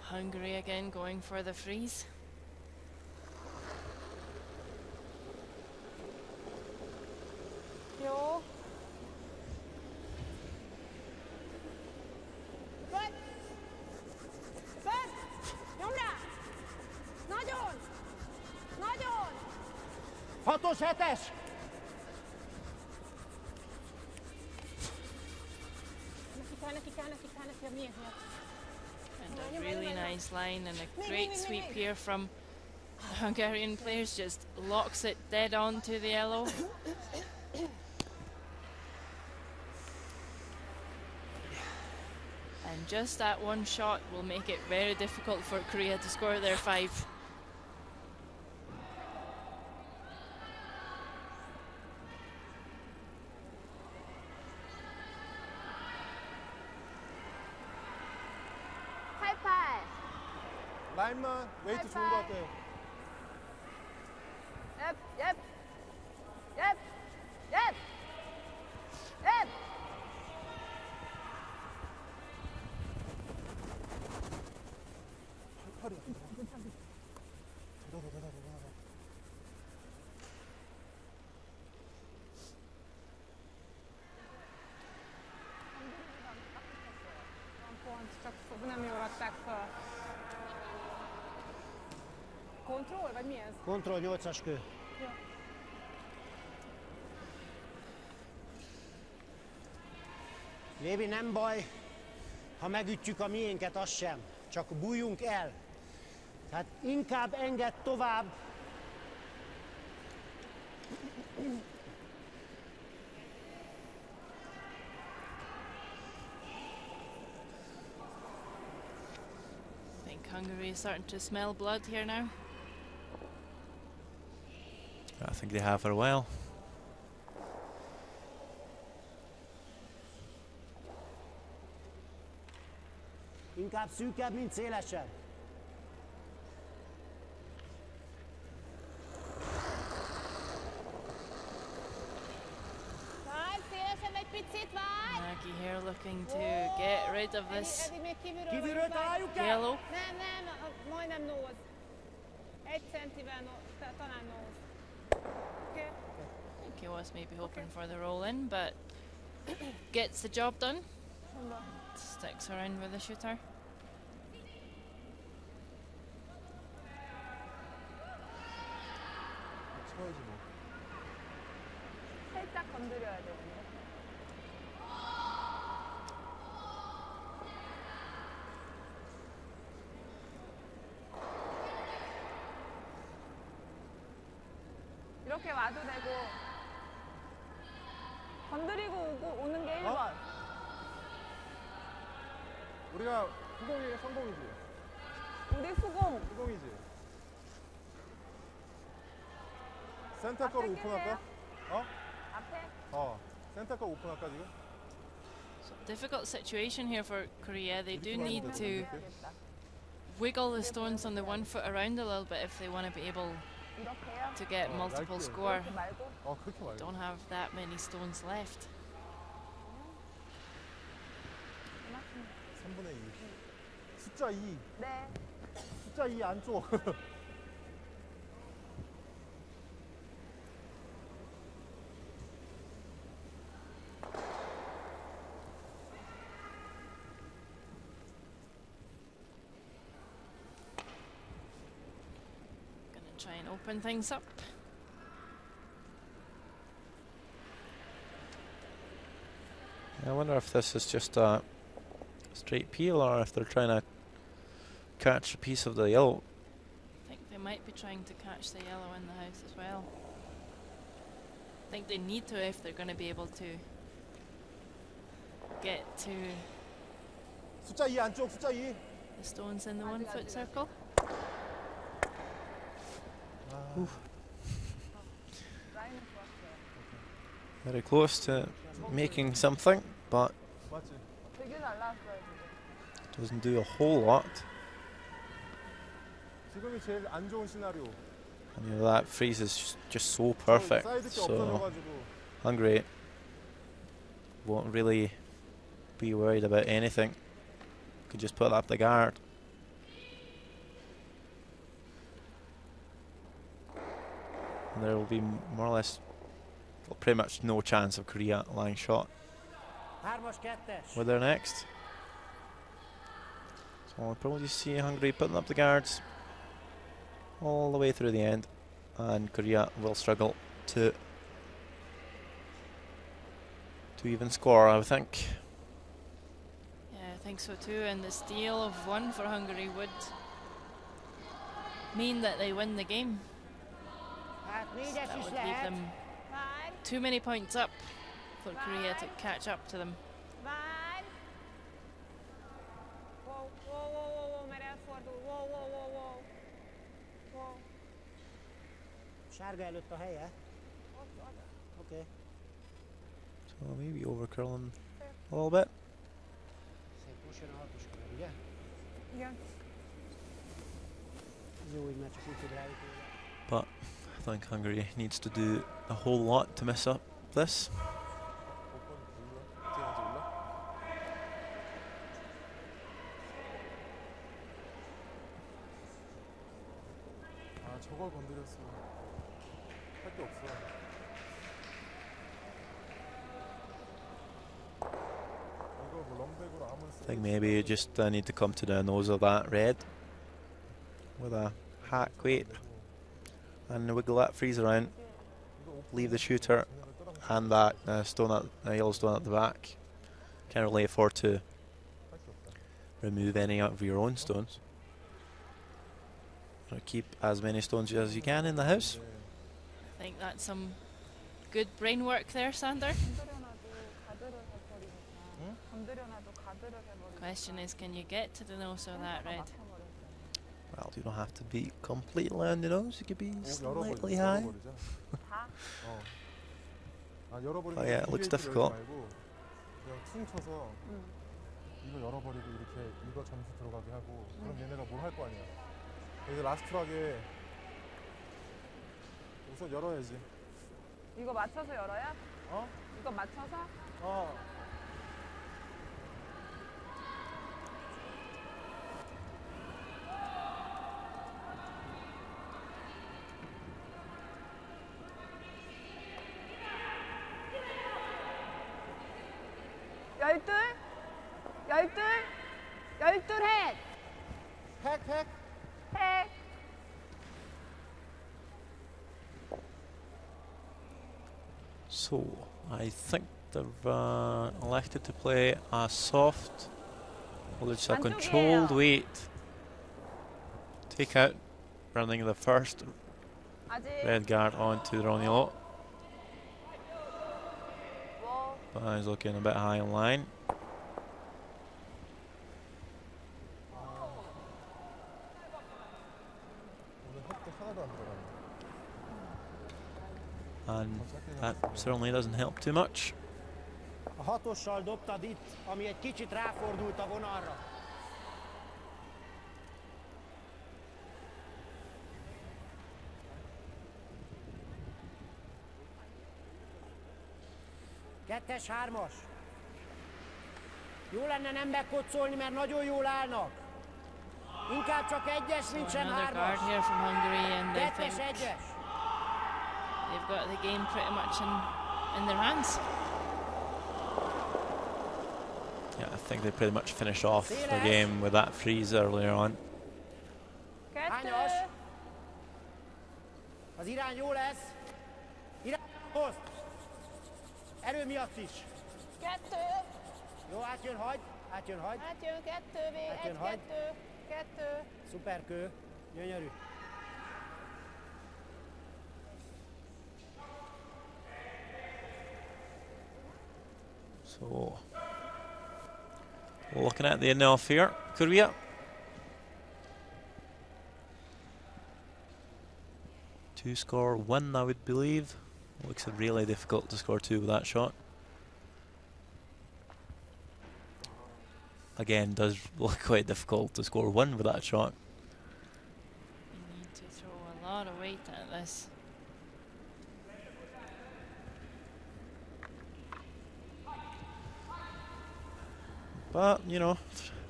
Hungary again going for the freeze. Jó. Föld! Föld! Nyomd rá! Nagyon! Nagyon! 6-os, 7-es! Neki kell, a miénk miatt. And a really nice line and a great sweep here from the Hungarian players. Just locks it dead on to the yellow. And just that one shot will make it very difficult for Korea to score their 5. 라인만 웨이트 좋은 것 같아요. Yep, yep. Yep. Yep. Yep. 팔이야. 대다. Pont, csak nem jól adták fel. Kontroll, vagy mi ez? Kontroll 8-as kő. Jó. Lévi, nem baj, ha megütjük a miénket, az sem. Csak bújjunk el. Tehát inkább engedd tovább. I think Hungary is starting to smell blood here now. I think they have for a while. Inkább szűkebb, mint szélesebb. Várj, szélesebb egy picit, várj! Nagy here looking to get rid of this Eddig még Kívülről találjuk el? yellow. Nem, majdnem nose. 1 centivel talán nose. Okay. I think he was maybe hoping for the roll in, but gets the job done. Sticks her in with the shooter. 쳐야지 뭐. 살짝 건드려야 되는데. 이렇게 와도 되고 건드리고 오는 게 1번. 우리가 후공이 성공이지. 우리 수공. 후공이지. 센터 거로 앞에 오픈할까? 어? 앞에. 센터 거 오픈할까 지금? So difficult situation here for Korea. They do need to 해야겠다. wiggle the stones on the 1 foot around a little bit if they want to be able 이렇게요. to get multiple score. 이렇게 말고. 그렇게 말고. Don't have that many stones left. 3분의 2. 숫자 2. 네. 숫자 2 안쪽. Gonna try and open things up. I wonder if this is just a straight peel or if they're trying to catch a piece of the yellow. I think they might be trying to catch the yellow in the house as well. I think they need to if they're going to be able to get to 숫자 2 안쪽 숫자 2. the stones in the 1 foot circle. Very close to making something, but 맞지? 되게 잘 나왔어요 지금. doesn't do a whole lot. 지금이 제일 안 좋은 시나리오. And, you know, that freeze is just so perfect. So Hungary won't really be worried about anything. Could just put up the guard. And there will be more or less, well, pretty much no chance of Korea lying shot with their next. So we'll probably see Hungary putting up the guards all the way through the end, and Korea will struggle to even score, I would think. Yeah, I think so too, and the steal of 1 for Hungary would mean that they win the game. So that would leave them too many points up for Korea to catch up to them. Várj! Wow, mert elfordul. Wow. Sárga előtt a helye. Okay. So maybe overcurling a little bit. Szép, most jön a 6-os kör, ugye? Igen. Ez jó, hogy már csak úgy tud ráütni. But I think Hungary needs to do a whole lot to mess up this. 저걸 건드렸어. 할 게 없어. I think maybe you just need to come to the nose of that red with a hack weight and wiggle that freeze around, leave the shooter and that yellow stone at the back. Can't really afford to remove any of your own stones. Keep as many stones as you can in the house. I think that's some good brain work there, Sander. Question is, can you get to the nose of that red? Well, you don't have to be completely on the nose, you could be slightly high. Oh yeah, it looks difficult. 이거 열어버리고 이렇게 이거 점수 들어가게 하고 그럼 얘네가 뭘 할 거 아니야. 이제 라스트하게 우선 열어야지. 이거 맞춰서 열어요? 어? 이거 맞춰서? 어. 열둘 해. 팩. So, I think they've elected to play a soft, well, it's a controlled weight. Take out, running the first red guard onto the wrong yellow. But he's looking a bit high on line. And that certainly doesn't help too much. A 6-ossal dobtad itt, ami egy kicsit ráfordult a vonalra. Kettes, 3-as. Jó lenne nem bekoccolni, mert nagyon jól állnak. Inkább csak 1-es, mint sem 3-as. Another guard here from Hungary, and they think 2-es, 1-es. they've got the game pretty much in their hands. Yeah, I think they pretty much finished off the game with that freeze earlier on. Hányas? Az irány jó lesz. Irány hoz. Erő miatt is. 2. Jó, átjön, hagyd. Átjön 2 vég. 1, 2. Szuper kő. Gyönyörű. So, looking at the enough here, Korea. To score 1, I would believe. Looks really difficult to score 2 with that shot. Again, does look quite difficult to score 1 with that shot. You need to throw a lot of weight at this. But you know,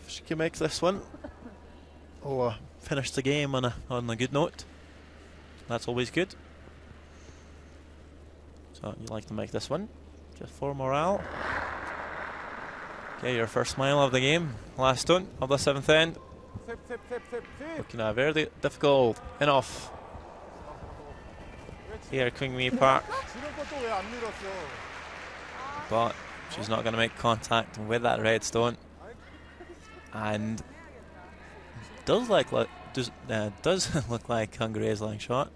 if she can make this one, or finish the game on a good note, that's always good. So you like to make this one, just for morale. Okay, your first smile of the game, last stone of the 7th end. Looking at very difficult enough. Here, Queen Park. But she's not going to make contact with that red stone. And does look like Hungary is lying shot.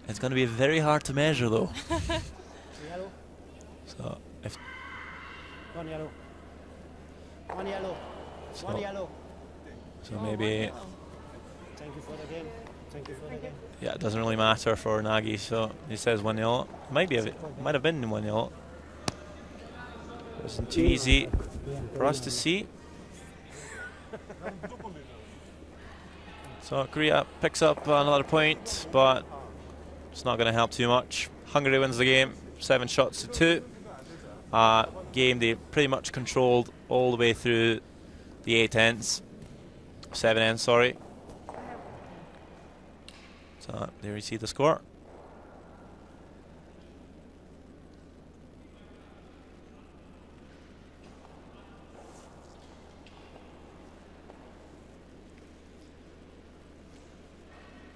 It's going to be very hard to measure though. So if One yellow. One yellow. One yellow. So maybe. Thank you for the game. Thank you for the game. Yeah, it doesn't really matter for Nagy. So he says 1 yellow. Might have been 1 yellow. Wasn't too easy for us to see. So Korea picks up another point, but it's not going to help too much. Hungary wins the game, 7 shots to 2. Game they pretty much controlled all the way through the 8 ends. 7 ends, sorry. So there you see the score.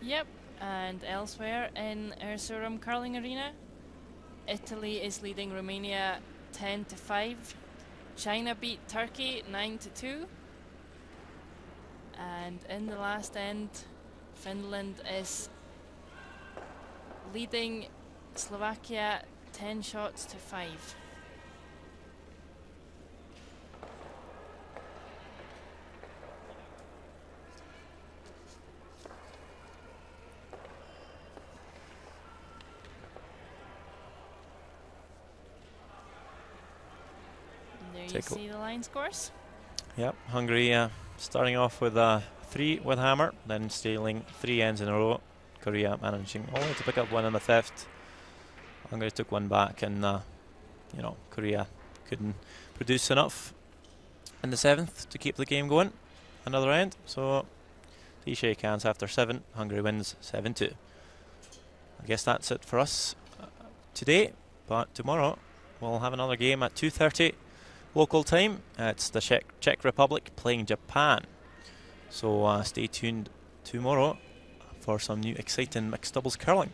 Yep, and elsewhere in Ezurum curling arena, Italy is leading Romania 10-5. China beat Turkey 9-2. And in the last end, Finland is leading Slovakia 10 shots to 5. There you see the line scores. Yep, Hungary starting off with 3 with hammer, then stealing 3 ends in a row. Korea managing only to pick up 1 in the 5th. Hungary took 1 back, and you know, Korea couldn't produce enough in the 7th to keep the game going. Another end, so they shake hands after 7. Hungary wins 7-2. I guess that's it for us today, but tomorrow we'll have another game at 2:30 local time. It's the Czech Republic playing Japan. So stay tuned tomorrow for some new exciting mixed doubles curling.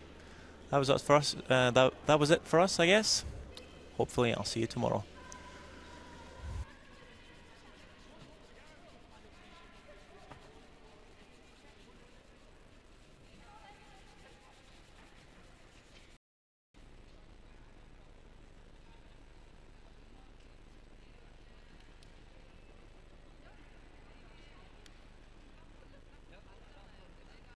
That was it for us. That was it for us, I guess. Hopefully I'll see you tomorrow.